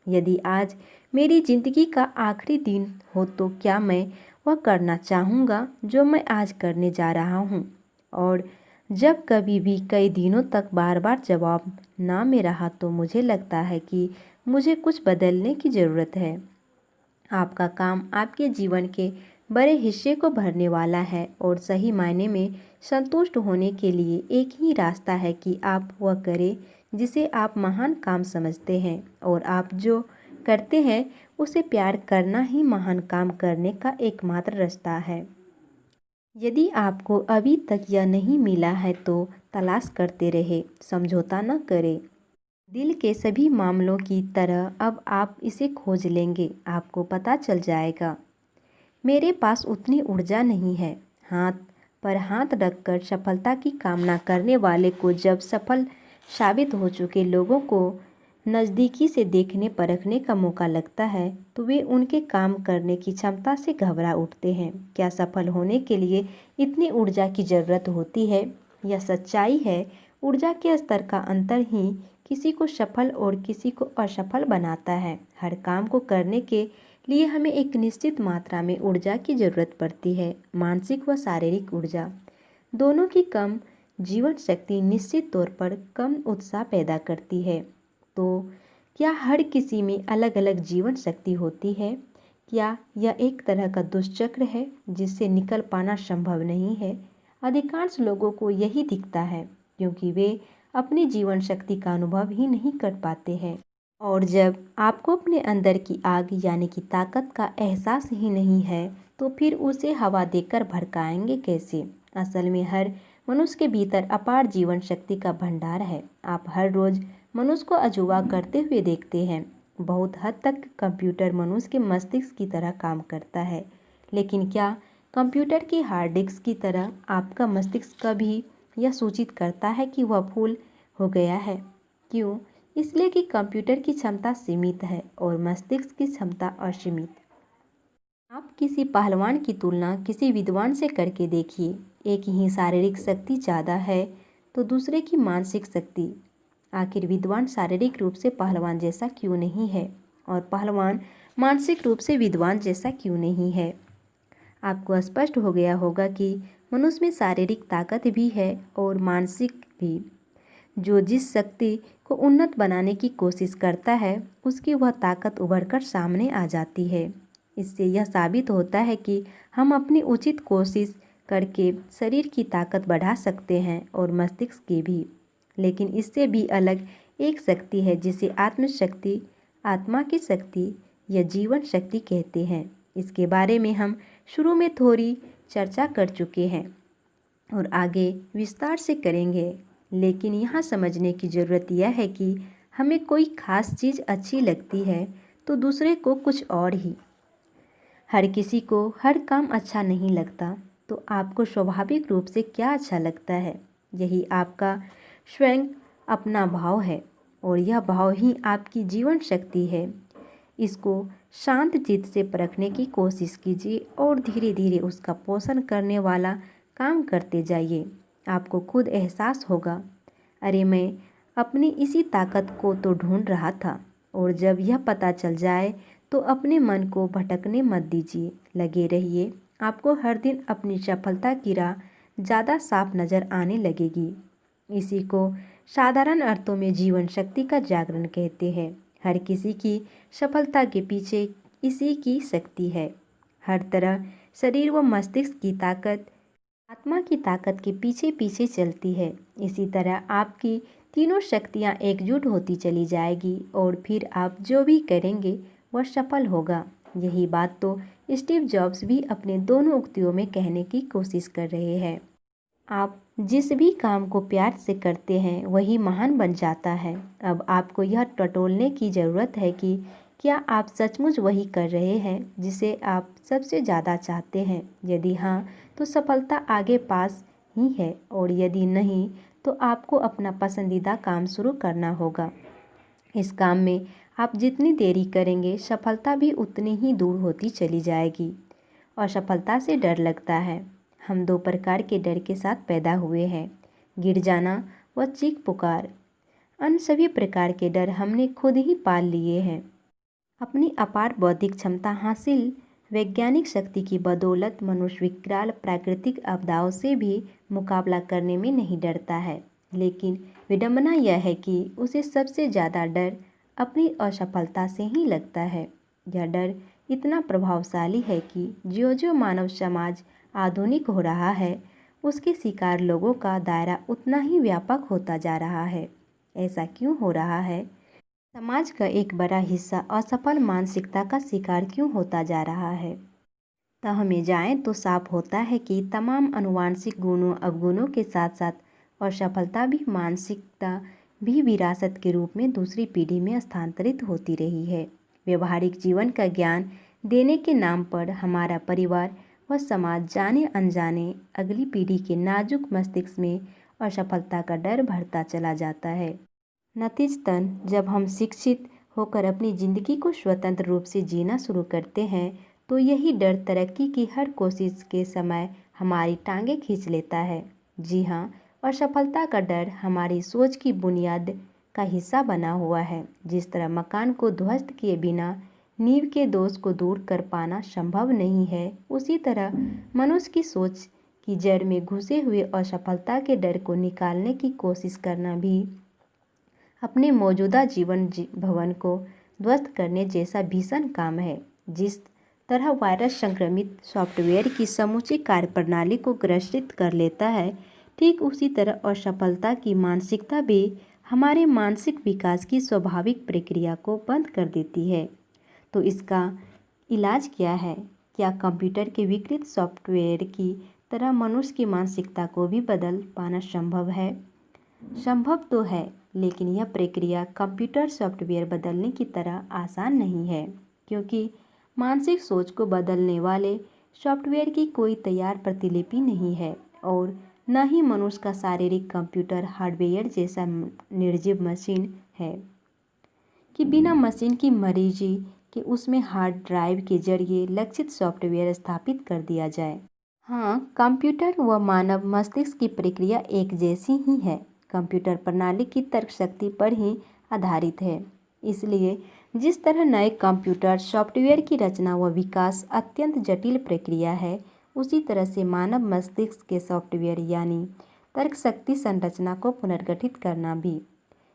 A: यदि आज मेरी ज़िंदगी का आखिरी दिन हो तो क्या मैं वह करना चाहूँगा जो मैं आज करने जा रहा हूँ। और जब कभी भी कई दिनों तक बार बार जवाब ना में रहा तो मुझे लगता है कि मुझे कुछ बदलने की ज़रूरत है। आपका काम आपके जीवन के बड़े हिस्से को भरने वाला है और सही मायने में संतुष्ट होने के लिए एक ही रास्ता है कि आप वह करें जिसे आप महान काम समझते हैं, और आप जो करते हैं उसे प्यार करना ही महान काम करने का एकमात्र रास्ता है। यदि आपको अभी तक यह नहीं मिला है तो तलाश करते रहे, समझौता न करें। दिल के सभी मामलों की तरह अब आप इसे खोज लेंगे, आपको पता चल जाएगा। मेरे पास उतनी ऊर्जा नहीं है। हाथ पर हाथ रखकर सफलता की कामना करने वाले को जब सफल साबित हो चुके लोगों को नज़दीकी से देखने परखने का मौका लगता है तो वे उनके काम करने की क्षमता से घबरा उठते हैं। क्या सफल होने के लिए इतनी ऊर्जा की ज़रूरत होती है? यह सच्चाई है, ऊर्जा के स्तर का अंतर ही किसी को सफल और किसी को असफल बनाता है। हर काम को करने के लिए हमें एक निश्चित मात्रा में ऊर्जा की ज़रूरत पड़ती है। मानसिक व शारीरिक ऊर्जा दोनों की कम जीवन शक्ति निश्चित तौर पर कम उत्साह पैदा करती है। तो क्या हर किसी में अलग अलग जीवन शक्ति होती है? क्या यह एक तरह का दुष्चक्र है जिससे निकल पाना संभव नहीं है? अधिकांश लोगों को यही दिखता है क्योंकि वे अपनी जीवन शक्ति का अनुभव ही नहीं कर पाते हैं। और जब आपको अपने अंदर की आग यानी कि ताकत का एहसास ही नहीं है तो फिर उसे हवा देकर भड़काएंगे कैसे? असल में हर मनुष्य के भीतर अपार जीवन शक्ति का भंडार है। आप हर रोज मनुष्य को अजूबा करते हुए देखते हैं। बहुत हद तक कंप्यूटर मनुष्य के मस्तिष्क की तरह काम करता है, लेकिन क्या कंप्यूटर की हार्ड डिस्क की तरह आपका मस्तिष्क कभी यह सूचित करता है कि वह फूल हो गया है? क्यों? इसलिए कि कंप्यूटर की क्षमता सीमित है और मस्तिष्क की क्षमता असीमित। आप किसी पहलवान की तुलना किसी विद्वान से करके देखिए, एक ही शारीरिक शक्ति ज़्यादा है तो दूसरे की मानसिक शक्ति। आखिर विद्वान शारीरिक रूप से पहलवान जैसा क्यों नहीं है और पहलवान मानसिक रूप से विद्वान जैसा क्यों नहीं है? आपको स्पष्ट हो गया होगा कि मनुष्य में शारीरिक ताकत भी है और मानसिक भी। जो जिस शक्ति को उन्नत बनाने की कोशिश करता है उसकी वह ताकत उभरकर सामने आ जाती है। इससे यह साबित होता है कि हम अपनी उचित कोशिश करके शरीर की ताकत बढ़ा सकते हैं और मस्तिष्क की भी। लेकिन इससे भी अलग एक शक्ति है जिसे आत्मशक्ति, आत्मा की शक्ति या जीवन शक्ति कहते हैं। इसके बारे में हम शुरू में थोड़ी चर्चा कर चुके हैं और आगे विस्तार से करेंगे। लेकिन यहाँ समझने की ज़रूरत यह है कि हमें कोई खास चीज़ अच्छी लगती है तो दूसरे को कुछ और ही। हर किसी को हर काम अच्छा नहीं लगता, तो आपको स्वाभाविक रूप से क्या अच्छा लगता है? यही आपका स्वयं अपना भाव है और यह भाव ही आपकी जीवन शक्ति है। इसको शांत चित्त से परखने की कोशिश कीजिए और धीरे धीरे उसका पोषण करने वाला काम करते जाइए। आपको खुद एहसास होगा, अरे मैं अपनी इसी ताकत को तो ढूंढ रहा था। और जब यह पता चल जाए तो अपने मन को भटकने मत दीजिए, लगे रहिए। आपको हर दिन अपनी सफलता की राह ज़्यादा साफ नज़र आने लगेगी। इसी को साधारण अर्थों में जीवन शक्ति का जागरण कहते हैं। हर किसी की सफलता के पीछे इसी की शक्ति है। हर तरह शरीर व मस्तिष्क की ताकत आत्मा की ताकत के पीछे पीछे चलती है। इसी तरह आपकी तीनों शक्तियाँ एकजुट होती चली जाएगी और फिर आप जो भी करेंगे वह सफल होगा। यही बात तो स्टीव जॉब्स भी अपने दोनों उक्तियों में कहने की कोशिश कर रहे हैं। आप जिस भी काम को प्यार से करते हैं वही महान बन जाता है। अब आपको यह टटोलने की ज़रूरत है कि क्या आप सचमुच वही कर रहे हैं जिसे आप सबसे ज़्यादा चाहते हैं। यदि हाँ, तो सफलता आगे पास ही है, और यदि नहीं तो आपको अपना पसंदीदा काम शुरू करना होगा। इस काम में आप जितनी देरी करेंगे, सफलता भी उतनी ही दूर होती चली जाएगी। असफलता से डर लगता है। हम दो प्रकार के डर के साथ पैदा हुए हैं, गिर जाना व चीख पुकार। अन्य सभी प्रकार के डर हमने खुद ही पाल लिए हैं। अपनी अपार बौद्धिक क्षमता हासिल वैज्ञानिक शक्ति की बदौलत मनुष्य विकराल प्राकृतिक आपदाओं से भी मुकाबला करने में नहीं डरता है। लेकिन विडंबना यह है कि उसे सबसे ज़्यादा डर अपनी असफलता से ही लगता है। यह डर इतना प्रभावशाली है कि ज्यों ज्यों मानव समाज आधुनिक हो रहा है, उसके शिकार लोगों का दायरा उतना ही व्यापक होता जा रहा है। ऐसा क्यों हो रहा है? समाज का एक बड़ा हिस्सा असफल मानसिकता का शिकार क्यों होता जा रहा है? तह में जाएं तो साफ होता है कि तमाम अनुवांशिक गुणों अवगुणों के साथ साथ असफलता भी मानसिकता भी विरासत के रूप में दूसरी पीढ़ी में स्थानांतरित होती रही है। व्यवहारिक जीवन का ज्ञान देने के नाम पर हमारा परिवार व समाज जाने अनजाने अगली पीढ़ी के नाजुक मस्तिष्क में असफलता का डर भरता चला जाता है। नतीजतन जब हम शिक्षित होकर अपनी ज़िंदगी को स्वतंत्र रूप से जीना शुरू करते हैं, तो यही डर तरक्की की हर कोशिश के समय हमारी टांगें खींच लेता है। जी हाँ, असफलता का डर हमारी सोच की बुनियाद का हिस्सा बना हुआ है। जिस तरह मकान को ध्वस्त किए बिना नींव के दोष को दूर कर पाना संभव नहीं है, उसी तरह मनुष्य की सोच की जड़ में घुसे हुए असफलता के डर को निकालने की कोशिश करना भी अपने मौजूदा जीवन भवन को ध्वस्त करने जैसा भीषण काम है। जिस तरह वायरस संक्रमित सॉफ्टवेयर की समूची कार्यप्रणाली को ग्रसित कर लेता है, ठीक उसी तरह असफलता की मानसिकता भी हमारे मानसिक विकास की स्वाभाविक प्रक्रिया को बंद कर देती है। तो इसका इलाज क्या है? क्या कंप्यूटर के विकृत सॉफ्टवेयर की तरह मनुष्य की मानसिकता को भी बदल पाना संभव है? संभव तो है, लेकिन यह प्रक्रिया कंप्यूटर सॉफ्टवेयर बदलने की तरह आसान नहीं है, क्योंकि मानसिक सोच को बदलने वाले सॉफ्टवेयर की कोई तैयार प्रतिलिपि नहीं है, और न ही मनुष्य का शारीरिक कंप्यूटर हार्डवेयर जैसा निर्जीव मशीन है कि बिना मशीन की मर्जी के उसमें हार्ड ड्राइव के जरिए लक्षित सॉफ्टवेयर स्थापित कर दिया जाए। हाँ, कंप्यूटर व मानव मस्तिष्क की प्रक्रिया एक जैसी ही है। कंप्यूटर प्रणाली की तर्क शक्ति पर ही आधारित है। इसलिए जिस तरह नए कंप्यूटर सॉफ्टवेयर की रचना व विकास अत्यंत जटिल प्रक्रिया है, उसी तरह से मानव मस्तिष्क के सॉफ्टवेयर यानी तर्क शक्ति संरचना को पुनर्गठित करना भी।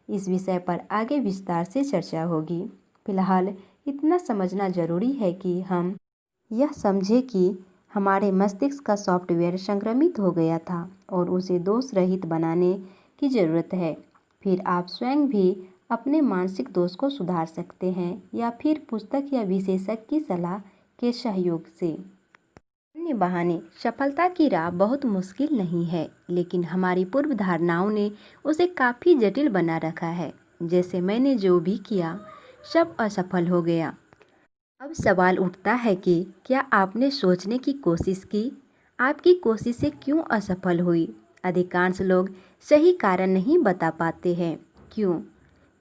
A: इस विषय पर आगे विस्तार से चर्चा होगी। फिलहाल इतना समझना जरूरी है कि हम यह समझें कि हमारे मस्तिष्क का सॉफ्टवेयर संक्रमित हो गया था और उसे दोष रहित बनाने की ज़रूरत है। फिर आप स्वयं भी अपने मानसिक दोष को सुधार सकते हैं, या फिर पुस्तक या विशेषज्ञ की सलाह के सहयोग से। अन्य बहाने सफलता की राह बहुत मुश्किल नहीं है, लेकिन हमारी पूर्व धारणाओं ने उसे काफ़ी जटिल बना रखा है। जैसे मैंने जो भी किया सब असफल हो गया। अब सवाल उठता है कि क्या आपने सोचने की कोशिश की, आपकी कोशिशें क्यों असफल हुई? अधिकांश लोग सही कारण नहीं बता पाते हैं। क्यों?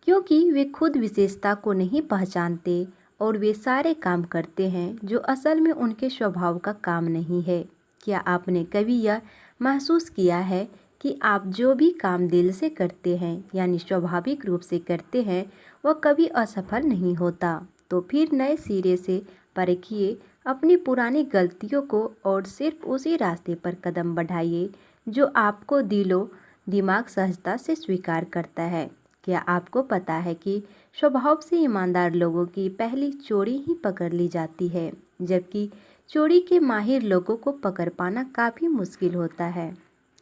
A: क्योंकि वे खुद विशेषता को नहीं पहचानते, और वे सारे काम करते हैं जो असल में उनके स्वभाव का काम नहीं है। क्या आपने कभी यह महसूस किया है कि आप जो भी काम दिल से करते हैं यानी स्वाभाविक रूप से करते हैं, वह कभी असफल नहीं होता? तो फिर नए सिरे से परखिए अपनी पुरानी गलतियों को और सिर्फ उसी रास्ते पर कदम बढ़ाइए जो आपको दिलो दिमाग सहजता से स्वीकार करता है। क्या आपको पता है कि स्वभाव से ईमानदार लोगों की पहली चोरी ही पकड़ ली जाती है, जबकि चोरी के माहिर लोगों को पकड़ पाना काफ़ी मुश्किल होता है।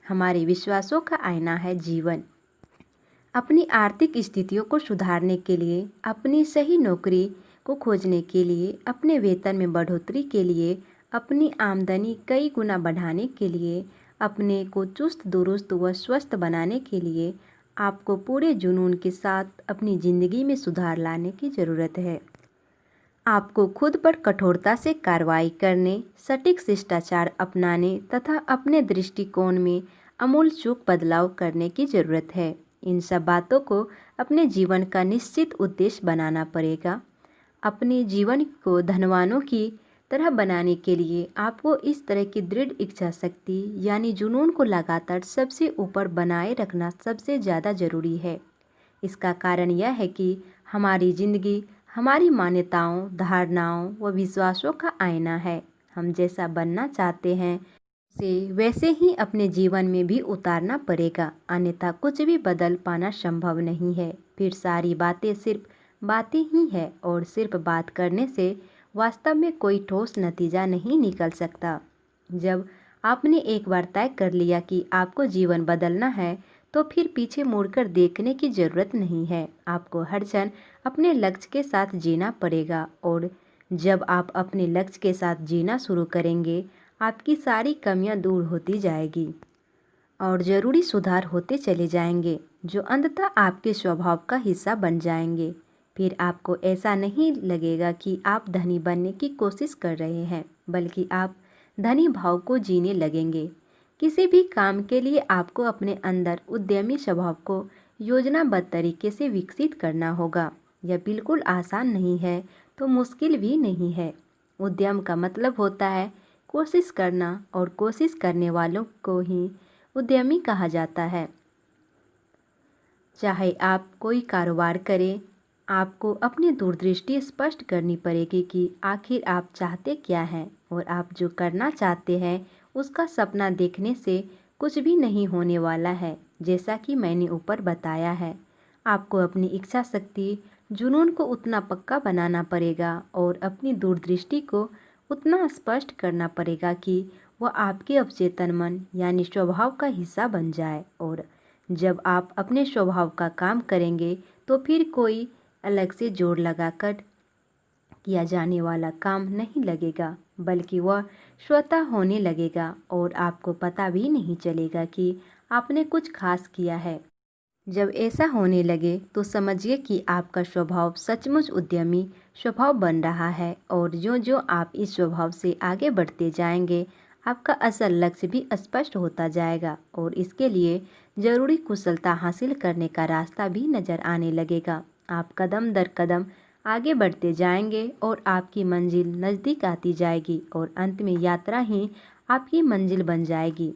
A: हमारे विश्वासों का आईना है जीवन। अपनी आर्थिक स्थितियों को सुधारने के लिए, अपनी सही नौकरी को खोजने के लिए, अपने वेतन में बढ़ोतरी के लिए, अपनी आमदनी कई गुना बढ़ाने के लिए, अपने को चुस्त दुरुस्त व स्वस्थ बनाने के लिए आपको पूरे जुनून के साथ अपनी ज़िंदगी में सुधार लाने की ज़रूरत है। आपको खुद पर कठोरता से कार्रवाई करने, सटीक शिष्टाचार अपनाने तथा अपने दृष्टिकोण में आमूल चूक बदलाव करने की ज़रूरत है। इन सब बातों को अपने जीवन का निश्चित उद्देश्य बनाना पड़ेगा। अपने जीवन को धनवानों की तरह बनाने के लिए आपको इस तरह की दृढ़ इच्छा शक्ति यानी जुनून को लगातार सबसे ऊपर बनाए रखना सबसे ज़्यादा ज़रूरी है। इसका कारण यह है कि हमारी ज़िंदगी हमारी मान्यताओं, धारणाओं व विश्वासों का आईना है। हम जैसा बनना चाहते हैं उसे वैसे ही अपने जीवन में भी उतारना पड़ेगा, अन्यथा कुछ भी बदल पाना संभव नहीं है। फिर सारी बातें सिर्फ बातें ही है और सिर्फ बात करने से वास्तव में कोई ठोस नतीजा नहीं निकल सकता। जब आपने एक बार तय कर लिया कि आपको जीवन बदलना है तो फिर पीछे मुड़कर देखने की ज़रूरत नहीं है। आपको हर क्षण अपने लक्ष्य के साथ जीना पड़ेगा और जब आप अपने लक्ष्य के साथ जीना शुरू करेंगे आपकी सारी कमियां दूर होती जाएगी और ज़रूरी सुधार होते चले जाएंगे जो अंततः आपके स्वभाव का हिस्सा बन जाएंगे। फिर आपको ऐसा नहीं लगेगा कि आप धनी बनने की कोशिश कर रहे हैं, बल्कि आप धनी भाव को जीने लगेंगे। किसी भी काम के लिए आपको अपने अंदर उद्यमी स्वभाव को योजनाबद्ध तरीके से विकसित करना होगा। यह बिल्कुल आसान नहीं है तो मुश्किल भी नहीं है। उद्यम का मतलब होता है कोशिश करना और कोशिश करने वालों को ही उद्यमी कहा जाता है। चाहे आप कोई कारोबार करें, आपको अपनी दूरदृष्टि स्पष्ट करनी पड़ेगी कि आखिर आप चाहते क्या हैं और आप जो करना चाहते हैं उसका सपना देखने से कुछ भी नहीं होने वाला है। जैसा कि मैंने ऊपर बताया है, आपको अपनी इच्छा शक्ति, जुनून को उतना पक्का बनाना पड़ेगा और अपनी दूरदृष्टि को उतना स्पष्ट करना पड़ेगा कि वह आपके अवचेतन मन यानी स्वभाव का हिस्सा बन जाए। और जब आप अपने स्वभाव का काम करेंगे तो फिर कोई अलग से जोर लगाकर किया जाने वाला काम नहीं लगेगा, बल्कि वह स्वतः होने लगेगा और आपको पता भी नहीं चलेगा कि आपने कुछ खास किया है। जब ऐसा होने लगे तो समझिए कि आपका स्वभाव सचमुच उद्यमी स्वभाव बन रहा है और जो जो आप इस स्वभाव से आगे बढ़ते जाएंगे आपका असल लक्ष्य भी स्पष्ट होता जाएगा और इसके लिए ज़रूरी कुशलता हासिल करने का रास्ता भी नज़र आने लगेगा। आप कदम दर कदम आगे बढ़ते जाएंगे और आपकी मंजिल नज़दीक आती जाएगी और अंत में यात्रा ही आपकी मंजिल बन जाएगी।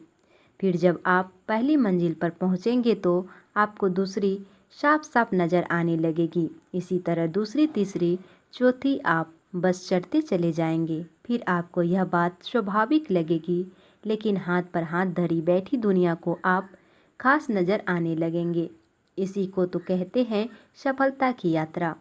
A: फिर जब आप पहली मंजिल पर पहुंचेंगे तो आपको दूसरी साफ साफ नज़र आने लगेगी। इसी तरह दूसरी, तीसरी, चौथी आप बस चढ़ते चले जाएंगे। फिर आपको यह बात स्वाभाविक लगेगी, लेकिन हाथ पर हाथ धरी बैठी दुनिया को आप खास नज़र आने लगेंगे। इसी को तो कहते हैं सफलता की यात्रा।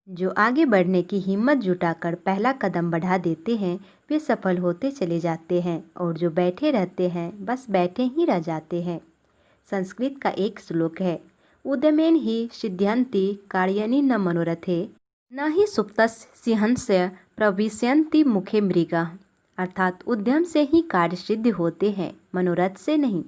A: जो आगे बढ़ने की हिम्मत जुटाकर पहला कदम बढ़ा देते हैं वे सफल होते चले जाते हैं और जो बैठे रहते हैं बस बैठे ही रह जाते हैं। संस्कृत का एक श्लोक है, उद्यमेन ही सिद्ध्यन्ति कार्याणि न मनोरथे न ही सुप्तस्य सिंहस्य प्रविशन्ति मुखे मृगाः। अर्थात उद्यम से ही कार्य सिद्ध होते हैं, मनोरथ से नहीं।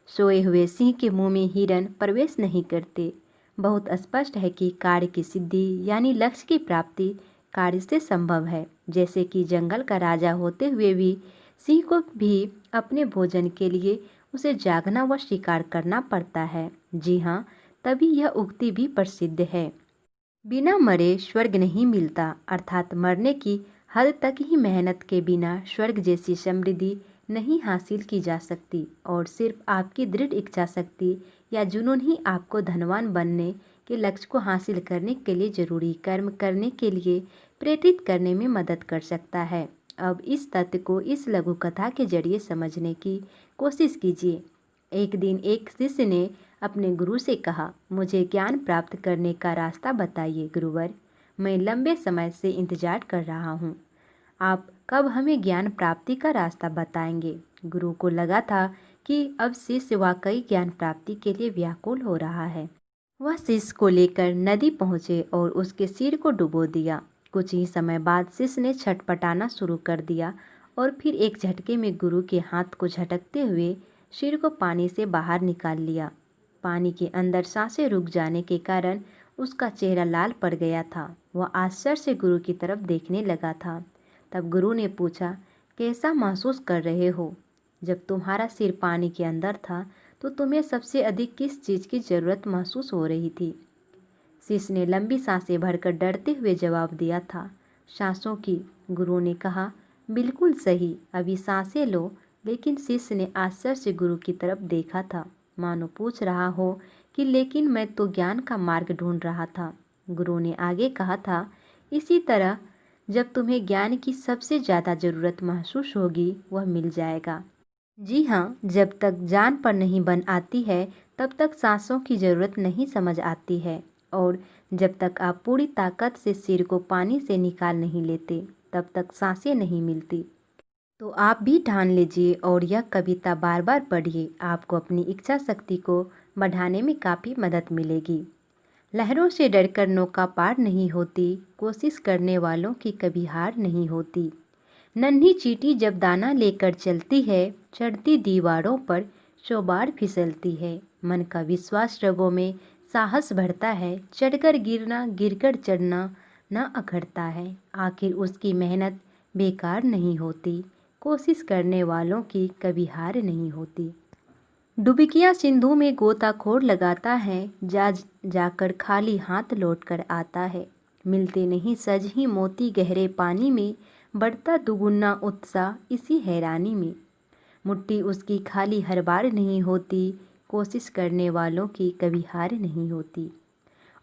A: सोए हुए सिंह के मुंह में हिरण प्रवेश नहीं करते। बहुत स्पष्ट है कि कार्य की सिद्धि यानी लक्ष्य की प्राप्ति कार्य से संभव है। जैसे कि जंगल का राजा होते हुए भी सिंह को भी अपने भोजन के लिए उसे जागना व शिकार करना पड़ता है। जी हाँ, तभी यह उक्ति भी प्रसिद्ध है, बिना मरे स्वर्ग नहीं मिलता। अर्थात मरने की हद तक ही मेहनत के बिना स्वर्ग जैसी समृद्धि नहीं हासिल की जा सकती और सिर्फ आपकी दृढ़ इच्छा शक्ति या जुनून ही आपको धनवान बनने के लक्ष्य को हासिल करने के लिए जरूरी कर्म करने के लिए प्रेरित करने में मदद कर सकता है। अब इस तथ्य को इस लघु कथा के जरिए समझने की कोशिश कीजिए। एक दिन एक शिष्य ने अपने गुरु से कहा, मुझे ज्ञान प्राप्त करने का रास्ता बताइए गुरुवर, मैं लंबे समय से इंतजार कर रहा हूँ। आप कब हमें ज्ञान प्राप्ति का रास्ता बताएंगे? गुरु को लगा था कि अब शिष्य वाकई ज्ञान प्राप्ति के लिए व्याकुल हो रहा है। वह शिष्य को लेकर नदी पहुँचे और उसके सिर को डुबो दिया। कुछ ही समय बाद शिष्य ने छटपटाना शुरू कर दिया और फिर एक झटके में गुरु के हाथ को झटकते हुए सिर को पानी से बाहर निकाल लिया। पानी के अंदर सांसें रुक जाने के कारण उसका चेहरा लाल पड़ गया था। वह आश्चर्य से गुरु की तरफ देखने लगा था। तब गुरु ने पूछा, कैसा महसूस कर रहे हो? जब तुम्हारा सिर पानी के अंदर था तो तुम्हें सबसे अधिक किस चीज़ की ज़रूरत महसूस हो रही थी? शिष्य ने लंबी सांसें भरकर डरते हुए जवाब दिया था, सांसों की। गुरु ने कहा, बिल्कुल सही, अभी सांसें लो। लेकिन शिष्य ने आश्चर्य से गुरु की तरफ देखा था, मानो पूछ रहा हो कि लेकिन मैं तो ज्ञान का मार्ग ढूंढ रहा था। गुरु ने आगे कहा था, इसी तरह जब तुम्हें ज्ञान की सबसे ज़्यादा ज़रूरत महसूस होगी वह मिल जाएगा। जी हाँ, जब तक जान पर नहीं बन आती है तब तक सांसों की ज़रूरत नहीं समझ आती है, और जब तक आप पूरी ताकत से सिर को पानी से निकाल नहीं लेते तब तक सांसें नहीं मिलती। तो आप भी ठान लीजिए और यह कविता बार बार पढ़िए, आपको अपनी इच्छा शक्ति को बढ़ाने में काफ़ी मदद मिलेगी। लहरों से डरकर नौका पार नहीं होती, कोशिश करने वालों की कभी हार नहीं होती। नन्ही चींटी जब दाना लेकर चलती है, चढ़ती दीवारों पर 100 बार फिसलती है। मन का विश्वास रगों में साहस भरता है, चढ़कर गिरना गिरकर चढ़ना न अखरता है। आखिर उसकी मेहनत बेकार नहीं होती, कोशिश करने वालों की कभी हार नहीं होती। डुबकियाँ सिंधु में गोताखोर लगाता है, जा जाकर खाली हाथ लौट कर आता है। मिलते नहीं सज ही मोती गहरे पानी में, बढ़ता दुगुना उत्साह इसी हैरानी में। मुट्ठी उसकी खाली हर बार नहीं होती, कोशिश करने वालों की कभी हार नहीं होती।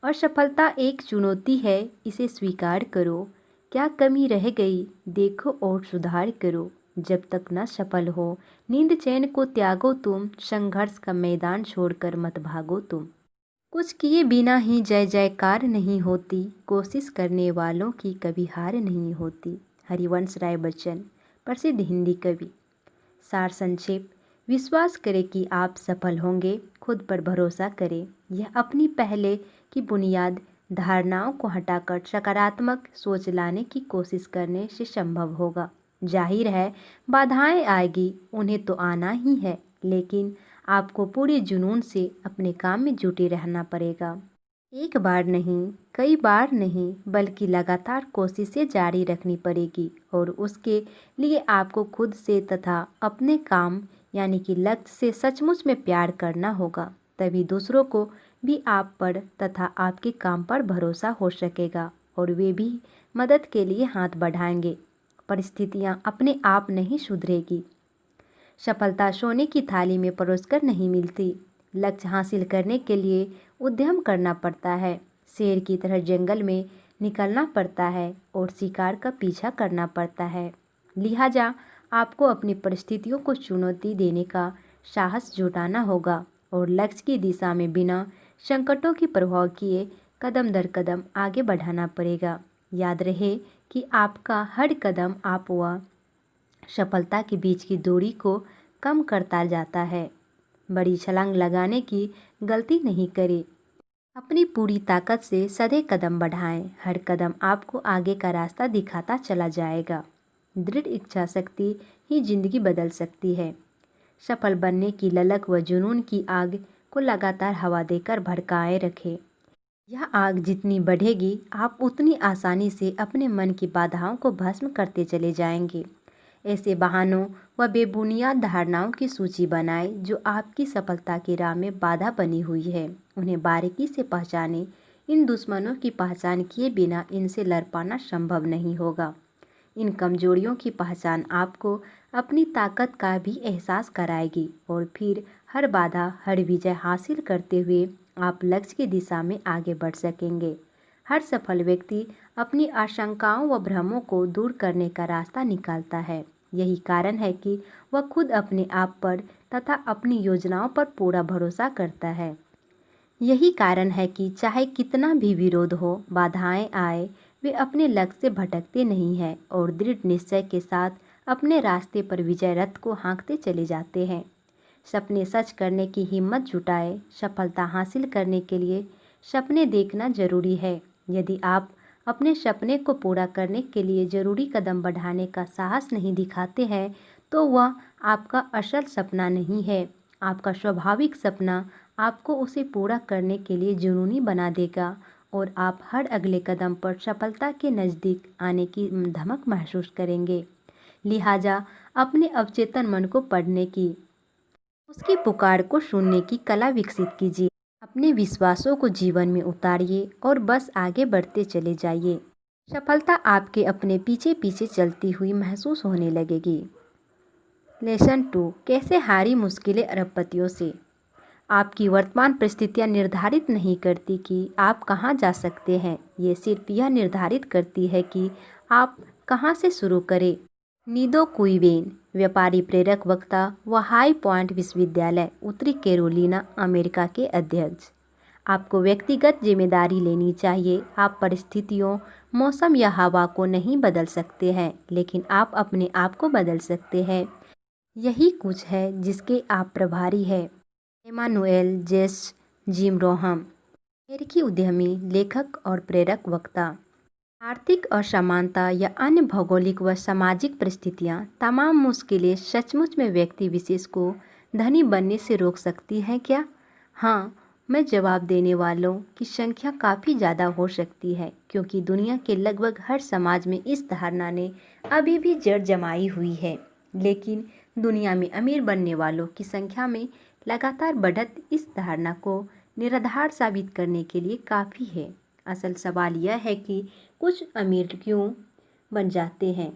A: और सफलता एक चुनौती है, इसे स्वीकार करो। क्या कमी रह गई देखो और सुधार करो। जब तक न सफल हो नींद चैन को त्यागो तुम, संघर्ष का मैदान छोड़कर मत भागो तुम। कुछ किए बिना ही जय जयकार नहीं होती, कोशिश करने वालों की कभी हार नहीं होती। हरिवंश राय बच्चन, प्रसिद्ध हिंदी कवि। सार संक्षेप, विश्वास करें कि आप सफल होंगे, खुद पर भरोसा करें। यह अपनी पहले की बुनियाद धारणाओं को हटाकर सकारात्मक सोच लाने की कोशिश करने से संभव होगा। जाहिर है बाधाएं आएगी, उन्हें तो आना ही है, लेकिन आपको पूरे जुनून से अपने काम में जुटे रहना पड़ेगा। एक बार नहीं, कई बार नहीं, बल्कि लगातार कोशिशें जारी रखनी पड़ेगी, और उसके लिए आपको खुद से तथा अपने काम यानी कि लक्ष्य से सचमुच में प्यार करना होगा। तभी दूसरों को भी आप पर तथा आपके काम पर भरोसा हो सकेगा और वे भी मदद के लिए हाथ बढ़ाएंगे। परिस्थितियां अपने आप नहीं सुधरेगी। सफलता सोने की थाली में परोसकर नहीं मिलती। लक्ष्य हासिल करने के लिए उद्यम करना पड़ता है। शेर की तरह जंगल में निकलना पड़ता है और शिकार का पीछा करना पड़ता है। लिहाजा आपको अपनी परिस्थितियों को चुनौती देने का साहस जुटाना होगा और लक्ष्य की दिशा में बिना संकटों की परवाह किए कदम दर कदम आगे बढ़ाना पड़ेगा। याद रहे कि आपका हर कदम आप व सफलता के बीच की दूरी को कम करता जाता है। बड़ी छलांग लगाने की गलती नहीं करें। अपनी पूरी ताकत से सधे कदम बढ़ाएं। हर कदम आपको आगे का रास्ता दिखाता चला जाएगा। दृढ़ इच्छा शक्ति ही जिंदगी बदल सकती है। सफल बनने की ललक व जुनून की आग को लगातार हवा देकर भड़काए रखें। यह आग जितनी बढ़ेगी, आप उतनी आसानी से अपने मन की बाधाओं को भस्म करते चले जाएंगे। ऐसे बहानों व बेबुनियाद धारणाओं की सूची बनाएं जो आपकी सफलता की राह में बाधा बनी हुई है। उन्हें बारीकी से पहचानें। इन दुश्मनों की पहचान किए बिना इनसे लड़ पाना संभव नहीं होगा। इन कमजोरियों की पहचान आपको अपनी ताकत का भी एहसास कराएगी और फिर हर बाधा, हर विजय हासिल करते हुए आप लक्ष्य की दिशा में आगे बढ़ सकेंगे। हर सफल व्यक्ति अपनी आशंकाओं व भ्रमों को दूर करने का रास्ता निकालता है। यही कारण है कि वह खुद अपने आप पर तथा अपनी योजनाओं पर पूरा भरोसा करता है। यही कारण है कि चाहे कितना भी विरोध हो, बाधाएं आए, वे अपने लक्ष्य से भटकते नहीं हैं और दृढ़ निश्चय के साथ अपने रास्ते पर विजय रथ को हाँकते चले जाते हैं। सपने सच करने की हिम्मत जुटाए। सफलता हासिल करने के लिए सपने देखना जरूरी है। यदि आप अपने सपने को पूरा करने के लिए जरूरी कदम बढ़ाने का साहस नहीं दिखाते हैं तो वह आपका असल सपना नहीं है। आपका स्वाभाविक सपना आपको उसे पूरा करने के लिए जुनूनी बना देगा और आप हर अगले कदम पर सफलता के नज़दीक आने की धमक महसूस करेंगे। लिहाजा अपने अवचेतन मन को पढ़ने की, उसकी पुकार को सुनने की कला विकसित कीजिए। अपने विश्वासों को जीवन में उतारिए और बस आगे बढ़ते चले जाइए। सफलता आपके अपने पीछे पीछे चलती हुई महसूस होने लगेगी। लेसन 2, कैसे हारी मुश्किलें अरबपतियों से। आपकी वर्तमान परिस्थितियां निर्धारित नहीं करती कि आप कहां जा सकते हैं, ये सिर्फ यह निर्धारित करती है कि आप कहां से शुरू करें। नीदो कुइवेन, व्यापारी प्रेरक वक्ता व हाई पॉइंट विश्वविद्यालय, उत्तरी कैरोलिना, अमेरिका के अध्यक्ष। आपको व्यक्तिगत जिम्मेदारी लेनी चाहिए। आप परिस्थितियों, मौसम या हवा को नहीं बदल सकते हैं, लेकिन आप अपने आप को बदल सकते हैं। यही कुछ है जिसके आप प्रभारी हैं। एमानुएल जेस जिम रोहम, अमेरिकी उद्यमी, लेखक और प्रेरक वक्ता। आर्थिक असमानता या अन्य भौगोलिक व सामाजिक परिस्थितियां, तमाम मुश्किलें सचमुच में व्यक्ति विशेष को धनी बनने से रोक सकती हैं क्या? हाँ, मैं जवाब देने वालों की संख्या काफ़ी ज़्यादा हो सकती है, क्योंकि दुनिया के लगभग हर समाज में इस धारणा ने अभी भी जड़ जमाई हुई है। लेकिन दुनिया में अमीर बनने वालों की संख्या में लगातार बढ़त इस धारणा को निराधार साबित करने के लिए काफ़ी है। असल सवाल यह है कि कुछ अमीर क्यों बन जाते हैं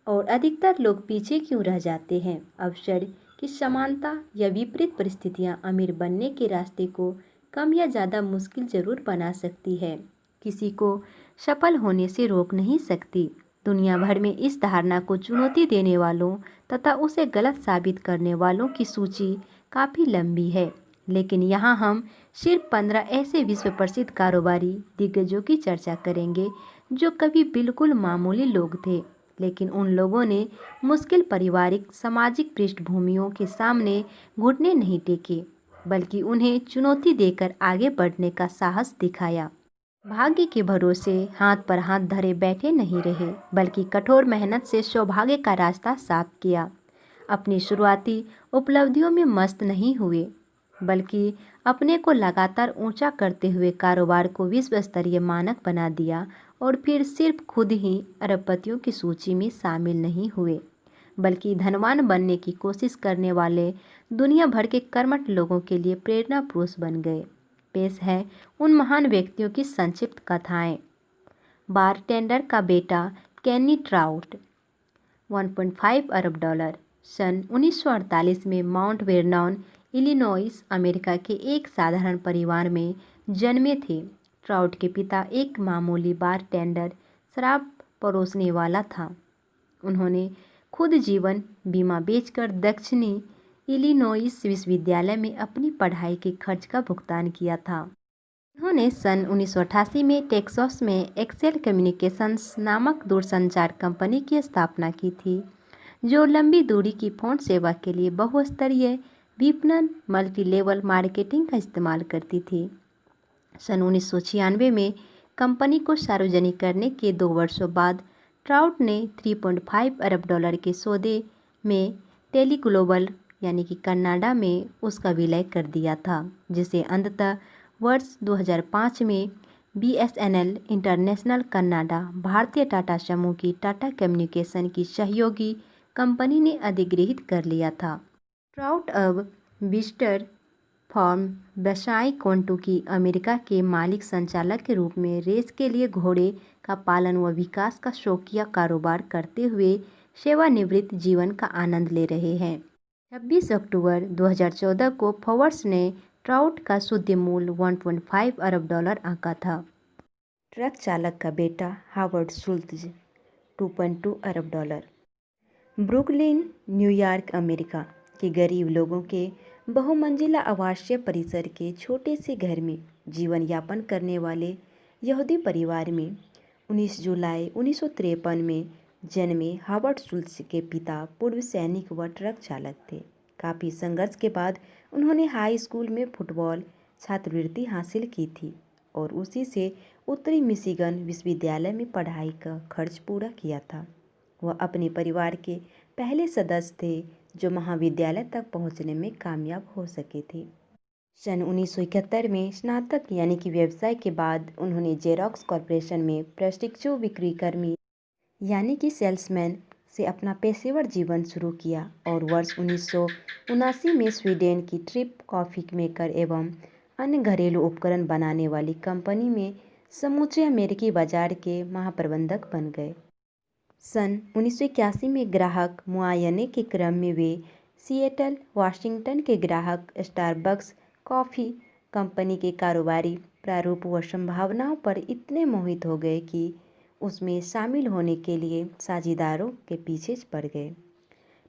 A: और अधिकतर लोग पीछे क्यों रह जाते हैं। अवसर की समानता या विपरीत परिस्थितियां अमीर बनने के रास्ते को कम या ज़्यादा मुश्किल जरूर बना सकती है, किसी को सफल होने से रोक नहीं सकती। दुनिया भर में इस धारणा को चुनौती देने वालों तथा उसे गलत साबित करने वालों की सूची काफ़ी लंबी है, लेकिन यहाँ हम सिर्फ 15 ऐसे विश्व प्रसिद्ध कारोबारी दिग्गजों की चर्चा करेंगे जो कभी बिल्कुल मामूली लोग थे, लेकिन उन लोगों ने मुश्किल पारिवारिक सामाजिक पृष्ठभूमियों के सामने घुटने नहीं टेके, बल्कि उन्हें चुनौती देकर आगे बढ़ने का साहस दिखाया। भाग्य के भरोसे हाथ पर हाथ धरे बैठे नहीं रहे, बल्कि कठोर मेहनत से सौभाग्य का रास्ता साफ किया। अपनी शुरुआती उपलब्धियों में मस्त नहीं हुए, बल्कि अपने को लगातार ऊंचा करते हुए कारोबार को विश्व स्तरीय मानक बना दिया और फिर सिर्फ खुद ही अरबपतियों की सूची में शामिल नहीं हुए, बल्कि धनवान बनने की कोशिश करने वाले दुनिया भर के कर्मठ लोगों के लिए प्रेरणा पुरुष बन गए। पेश है उन महान व्यक्तियों की संक्षिप्त कथाएं। बारटेंडर का बेटा केनी ट्राउट, 1.5 अरब डॉलर। सन 1948 में माउंट वेरनॉन, इलिनॉइस, अमेरिका के एक साधारण परिवार में जन्मे थे। ट्राउट के पिता एक मामूली बारटेंडर, शराब परोसने वाला था। उन्होंने खुद जीवन बीमा बेचकर दक्षिणी इलिनॉइस विश्वविद्यालय में अपनी पढ़ाई के खर्च का भुगतान किया था। उन्होंने सन 1988 में टेक्सास में एक्सेल कम्युनिकेशंस नामक दूरसंचार कंपनी की स्थापना की थी, जो लंबी दूरी की फ़ोन सेवा के लिए बहुस्तरीय विपणन मल्टी-लेवल मार्केटिंग का इस्तेमाल करती थी। सन 1996 में कंपनी को सार्वजनिक करने के 2 वर्षों बाद ट्राउट ने 3.5 अरब डॉलर के सौदे में टेलीग्लोबल यानी कि कनाडा में उसका विलय कर दिया था, जिसे अंततः वर्ष 2005 में बीएसएनएल इंटरनेशनल कनाडा, भारतीय टाटा समूह की टाटा कम्युनिकेशन की सहयोगी कंपनी ने अधिग्रहित कर लिया था। ट्राउट अब विस्टर फॉर्म व्यवसाय कोंटुकी, अमेरिका के मालिक संचालक के रूप में रेस के लिए घोड़े का पालन व विकास का शौकिया कारोबार करते हुए सेवानिवृत्त जीवन का आनंद ले रहे हैं। 26 अक्टूबर 2014 को फोर्ब्स ने ट्राउट का शुद्ध मूल्य 1.5 अरब डॉलर आंका था। ट्रक चालक का बेटा हावर्ड शुल्त्ज, 2.2 अरब डॉलर। ब्रुकलिन, न्यूयॉर्क, अमेरिका के गरीब लोगों के बहुमंजिला आवासीय परिसर के छोटे से घर में जीवन यापन करने वाले यहूदी परिवार में 19 जुलाई 1953 में जन्मे हावर्ड शुल्त्ज के पिता पूर्व सैनिक व ट्रक चालक थे। काफ़ी संघर्ष के बाद उन्होंने हाई स्कूल में फुटबॉल छात्रवृत्ति हासिल की थी और उसी से उत्तरी मिशिगन विश्वविद्यालय में पढ़ाई का खर्च पूरा किया था। वह अपने परिवार के पहले सदस्य थे जो महाविद्यालय तक पहुंचने में कामयाब हो सके थे। सन 1971 में स्नातक यानी कि व्यवसाय के बाद उन्होंने जेरॉक्स कॉरपोरेशन में प्रशिक्षु विक्रीकर्मी यानी कि सेल्समैन से अपना पेशेवर जीवन शुरू किया और वर्ष 1979 में स्वीडन की ट्रिप कॉफ़ी मेकर एवं अन्य घरेलू उपकरण बनाने वाली कंपनी में समूचे अमेरिकी बाजार के महाप्रबंधक बन गए। सन 1981 में ग्राहक मुआयने के क्रम में वे सिएटल वाशिंगटन के ग्राहक स्टारबक्स कॉफ़ी कंपनी के कारोबारी प्रारूप व संभावनाओं पर इतने मोहित हो गए कि उसमें शामिल होने के लिए साझेदारों के पीछे पड़ गए।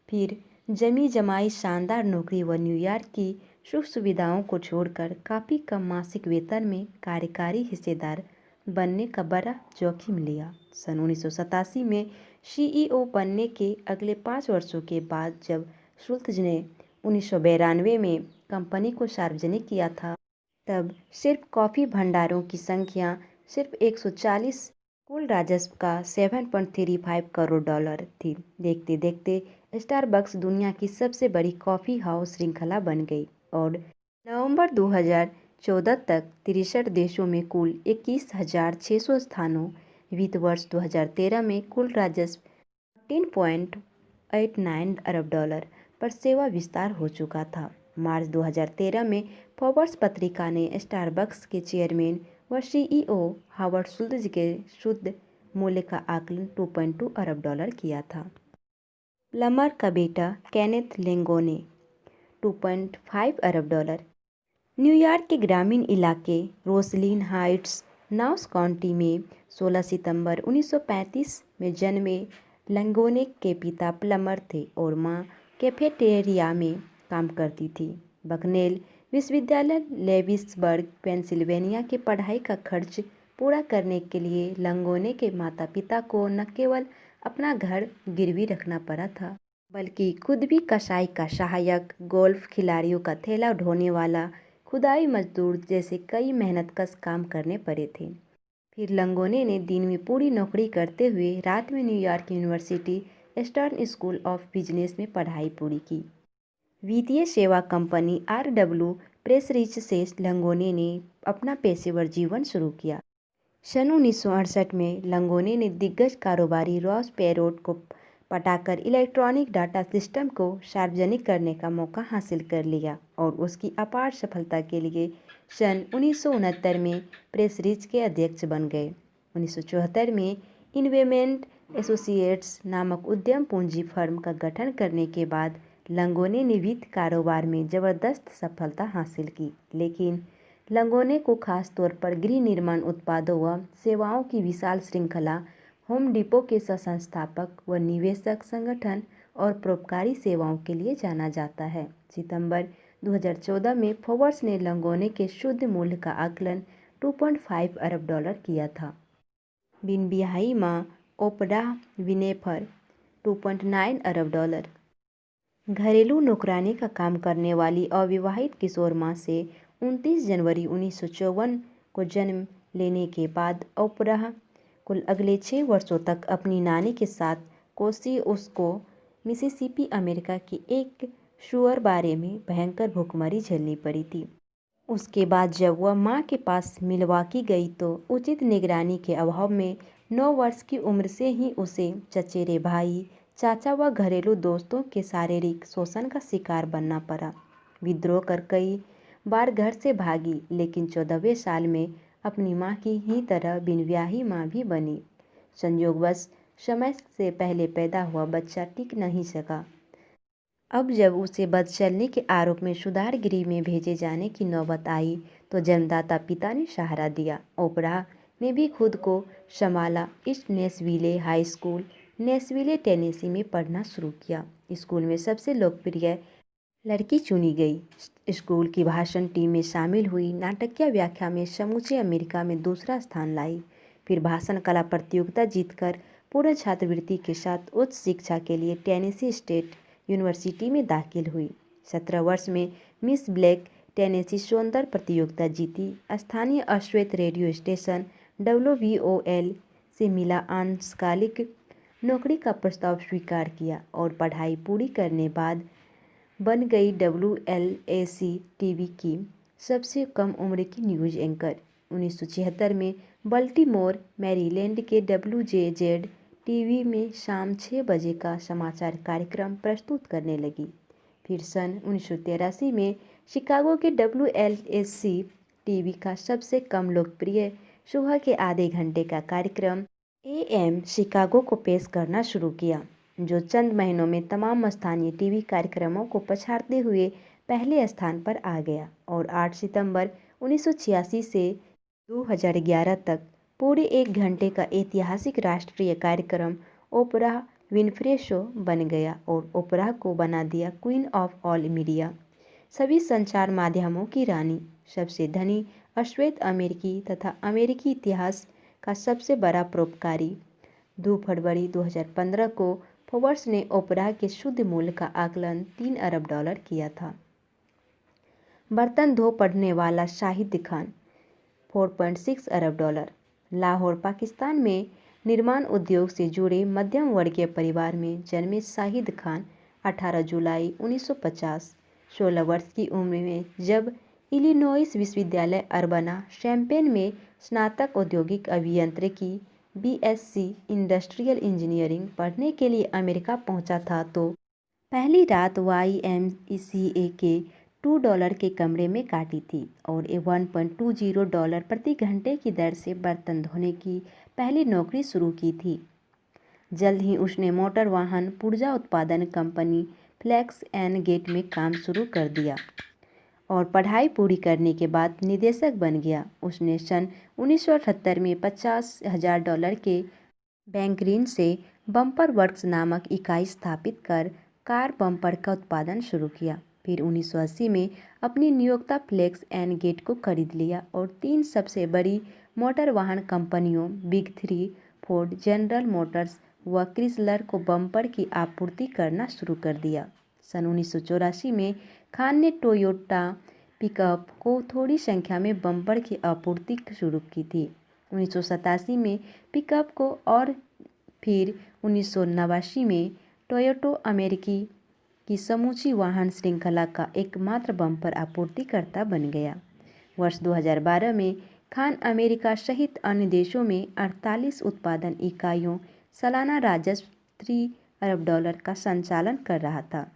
A: फिर जमी जमाई शानदार नौकरी व न्यूयॉर्क की सुख सुविधाओं को छोड़कर काफ़ी कम मासिक वेतन में कार्यकारी हिस्सेदार बनने का बड़ा जोखिम लिया। सन 1987 में सीईओ बनने के अगले 5 वर्षों के बाद जब शुल्त्ज ने 1992 में कंपनी को सार्वजनिक किया था, तब सिर्फ कॉफ़ी भंडारों की संख्या सिर्फ 140 कुल राजस्व का 7.35 करोड़ डॉलर थी। देखते देखते स्टारबक्स दुनिया की सबसे बड़ी कॉफ़ी हाउस श्रृंखला बन गई और नवंबर 2014 तक 63 देशों में कुल 21,600 स्थानों, वित्त वर्ष 2013 में कुल राजस्व 13.89 अरब डॉलर पर सेवा विस्तार हो चुका था। मार्च 2013 में फोर्ब्स पत्रिका ने स्टारबक्स के चेयरमैन व सीईओ हावर्ड शुल्त्ज के शुद्ध मूल्य का आकलन 2.2 अरब डॉलर किया था। प्लमर का बेटा केनेथ लेंगोने 2.5 अरब डॉलर। न्यूयॉर्क के ग्रामीण इलाके रोसलिन हाइट्स नाउस काउंटी में 16 सितंबर 1935 में जन्मे लेंगोने के पिता प्लमर थे और मां कैफेटेरिया में काम करती थी। बकनेल विश्वविद्यालय लेविसबर्ग पेंसिल्वेनिया के पढ़ाई का खर्च पूरा करने के लिए लेंगोने के माता पिता को न केवल अपना घर गिरवी रखना पड़ा था, बल्कि खुद भी कसाई का सहायक, गोल्फ खिलाड़ियों का थैला ढोने वाला, खुदाई मजदूर जैसे कई मेहनतकश काम करने पड़े थे। फिर लेंगोने ने दिन में पूरी नौकरी करते हुए रात में New York university stern school of business में पढ़ाई पूरी की। वित्तीय सेवा कंपनी आरडब्ल्यू प्रेसरिच से लेंगोने ने अपना पेशेवर जीवन शुरू किया। सन 1968 में लेंगोने ने दिग्गज कारोबारी रॉस पेरोट को पटाकर इलेक्ट्रॉनिक डाटा सिस्टम को सार्वजनिक करने का मौका हासिल कर लिया और उसकी अपार सफलता के लिए सन 1969 में प्रेसरिच के अध्यक्ष बन गए। 1974 में इन्वेस्टमेंट एसोसिएट्स नामक उद्यम पूंजी फर्म का गठन करने के बाद लेंगोने ने वित्त कारोबार में ज़बरदस्त सफलता हासिल की, लेकिन लेंगोने को खास तौर पर गृह निर्माण उत्पादों व सेवाओं की विशाल श्रृंखला, होम डिपो के सह-संस्थापक व निवेशक संगठन और परोपकारी सेवाओं के लिए जाना जाता है। सितंबर 2014 में फोर्ब्स ने लेंगोने के शुद्ध मूल्य का आकलन 2.5 अरब डॉलर किया था। बिन ब्याही मां ओपराह विनेफर 2.9 अरब डॉलर। घरेलू नौकरानी का काम करने वाली अविवाहित किशोर मां से 29 जनवरी 1954 को जन्म लेने के बाद ओपराह कुल अगले 6 वर्षों तक अपनी नानी के साथ कोसियोस्को, मिसिसिपी, अमेरिका के एक शूअर बारे में भयंकर भूखमरी झेलनी पड़ी थी। उसके बाद जब वह मां के पास मिलवाकी गई तो उचित निगरानी के अभाव में 9 वर्ष की उम्र से ही उसे चचेरे भाई, चाचा व घरेलू दोस्तों के शारीरिक शोषण का शिकार बनना पड़ा। विद्रोह कर कई बार घर से भागी, लेकिन 14वें साल में अपनी मां की ही तरह बिन ब्याही मां भी बनी। संयोगवश समय से पहले पैदा हुआ बच्चा टिक नहीं सका। अब जब उसे बदचलनी के आरोप में सुधार गृह में भेजे जाने की नौबत आई तो जन्मदाता पिता ने सहारा दिया। ओपराह ने भी खुद को संभाला। ईस्ट नेशविले हाई स्कूल, नेशविले, टेनेसी में पढ़ना शुरू किया। स्कूल में सबसे लोकप्रिय लड़की चुनी गई। स्कूल की भाषण टीम में शामिल हुई। नाटकीय व्याख्या में समूचे अमेरिका में दूसरा स्थान लाई। फिर भाषण कला प्रतियोगिता जीतकर पूर्ण छात्रवृत्ति के साथ उच्च शिक्षा के लिए टेनेसी स्टेट यूनिवर्सिटी में दाखिल हुई। 17 वर्ष में मिस ब्लैक टेनेसी सौंदर्य प्रतियोगिता जीती। स्थानीय अश्वेत रेडियो स्टेशन WVOL से मिला अंशकालिक नौकरी का प्रस्ताव स्वीकार किया और पढ़ाई पूरी करने बाद बन गई WLAC टीवी की सबसे कम उम्र की न्यूज़ एंकर। 1976 में बल्टीमोर मैरीलैंड के WJZ टीवी में शाम 6 बजे का समाचार कार्यक्रम प्रस्तुत करने लगी। फिर सन 1983 में शिकागो के WLAC टीवी का सबसे कम लोकप्रिय सुबह के आधे घंटे का कार्यक्रम AM शिकागो को पेश करना शुरू किया, जो चंद महीनों में तमाम स्थानीय टीवी कार्यक्रमों को पछाड़ते हुए पहले स्थान पर आ गया और 8 सितंबर 1986 से 2011 तक पूरे 1 घंटे का ऐतिहासिक राष्ट्रीय कार्यक्रम ओपरा विनफ्रे शो बन गया और ओपरा को बना दिया क्वीन ऑफ ऑल मीडिया, सभी संचार माध्यमों की रानी, सबसे धनी अश्वेत अमेरिकी तथा अमेरिकी इतिहास का सबसे बड़ा परोपकारी। 2 फरवरी 2015 को फोर्ब्स ने ओपरा के शुद्ध मूल्य का आकलन $3 अरब किया था। बर्तन धो पड़ने वाला शाहिद खान, $4.6 अरब। लाहौर, पाकिस्तान में निर्माण उद्योग से जुड़े मध्यम वर्गीय परिवार में जन्मे शाहिद खान 18 जुलाई 1950 16 वर्ष की उम्र में जब इलिनॉइस विश्वविद्यालय अर्बना शैम्पेन में स्नातक औद्योगिक अभियांत्रिकी BSc इंडस्ट्रियल इंजीनियरिंग पढ़ने के लिए अमेरिका पहुंचा था तो पहली रात YMCA के $2 के कमरे में काटी थी और $1.20 प्रति घंटे की दर से बर्तन धोने की पहली नौकरी शुरू की थी। जल्द ही उसने मोटर वाहन पुर्जा उत्पादन कंपनी फ्लेक्स एंड गेट में काम शुरू कर दिया और पढ़ाई पूरी करने के बाद निदेशक बन गया। उसने सन 1978 में $50,000 के बैंक ऋण से बम्पर वर्क्स नामक इकाई स्थापित कर कार बम्पर का उत्पादन शुरू किया। फिर 1980 में अपनी नियोक्ता फ्लेक्स एंड गेट को खरीद लिया और 3 सबसे बड़ी मोटर वाहन कंपनियों बिग 3 फोर्ड, जनरल मोटर्स व क्रिसलर को बम्पर की आपूर्ति करना शुरू कर दिया। सन 1984 में खान ने टोयोटा पिकअप को थोड़ी संख्या में बम्पर की आपूर्ति शुरू की थी। 1987 में पिकअप को और फिर 1989 में टोयोटा अमेरिकी की समूची वाहन श्रृंखला का एकमात्र बम्पर आपूर्तिकर्ता बन गया। वर्ष 2012 में खान अमेरिका सहित अन्य देशों में 48 उत्पादन इकाइयों सालाना राजस्व $3 अरब का संचालन कर रहा था।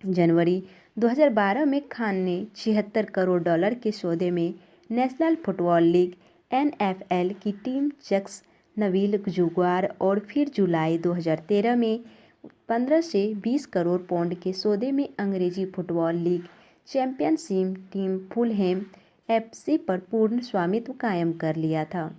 A: जनवरी 2012 में खान ने $76 करोड़ के सौदे में नेशनल फुटबॉल लीग NFL की टीम जक्स नवील जुगवार और फिर जुलाई 2013 में 15 से 20 करोड़ पाउंड के सौदे में अंग्रेजी football league championship team Fulham FC पर पूर्ण स्वामित्व कायम कर लिया था।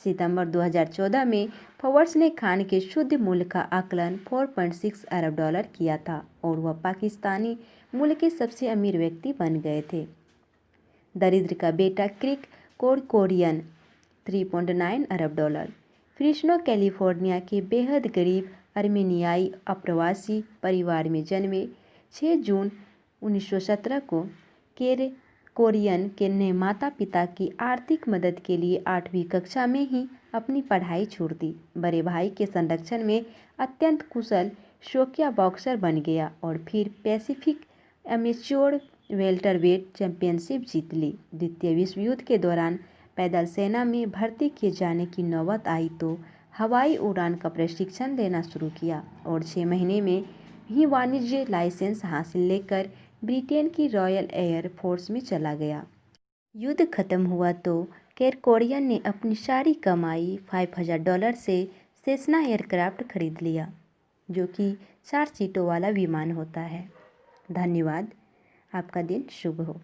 A: सितंबर 2014 में फोर्ब्स ने खान के शुद्ध मूल्य का आकलन $4.6 अरब किया था और वह पाकिस्तानी मूल के सबसे अमीर व्यक्ति बन गए थे। दरिद्र का बेटा क्रिक कोरकोरियन $3.9 अरब। फ्रिस्नो कैलिफोर्निया के बेहद गरीब अर्मेनियाई अप्रवासी परिवार में जन्मे 6 जून 1917 को कोरियन के ने माता पिता की आर्थिक मदद के लिए 8वीं कक्षा में ही अपनी पढ़ाई छोड़ दी। बड़े भाई के संरक्षण में अत्यंत कुशल शौकिया बॉक्सर बन गया और फिर पैसिफिक एमेच्योर वेल्टरवेट चैंपियनशिप जीत ली। द्वितीय विश्व युद्ध के दौरान पैदल सेना में भर्ती किए जाने की नौबत आई तो हवाई उड़ान का प्रशिक्षण लेना शुरू किया और 6 महीने में ही वाणिज्य लाइसेंस हासिल लेकर ब्रिटेन की रॉयल एयर फोर्स में चला गया। युद्ध खत्म हुआ तो केरकोरियन ने अपनी सारी कमाई $5,000 से सेस्ना एयरक्राफ्ट खरीद लिया, जो कि 4 सीटों वाला विमान होता है। धन्यवाद। आपका दिन शुभ हो।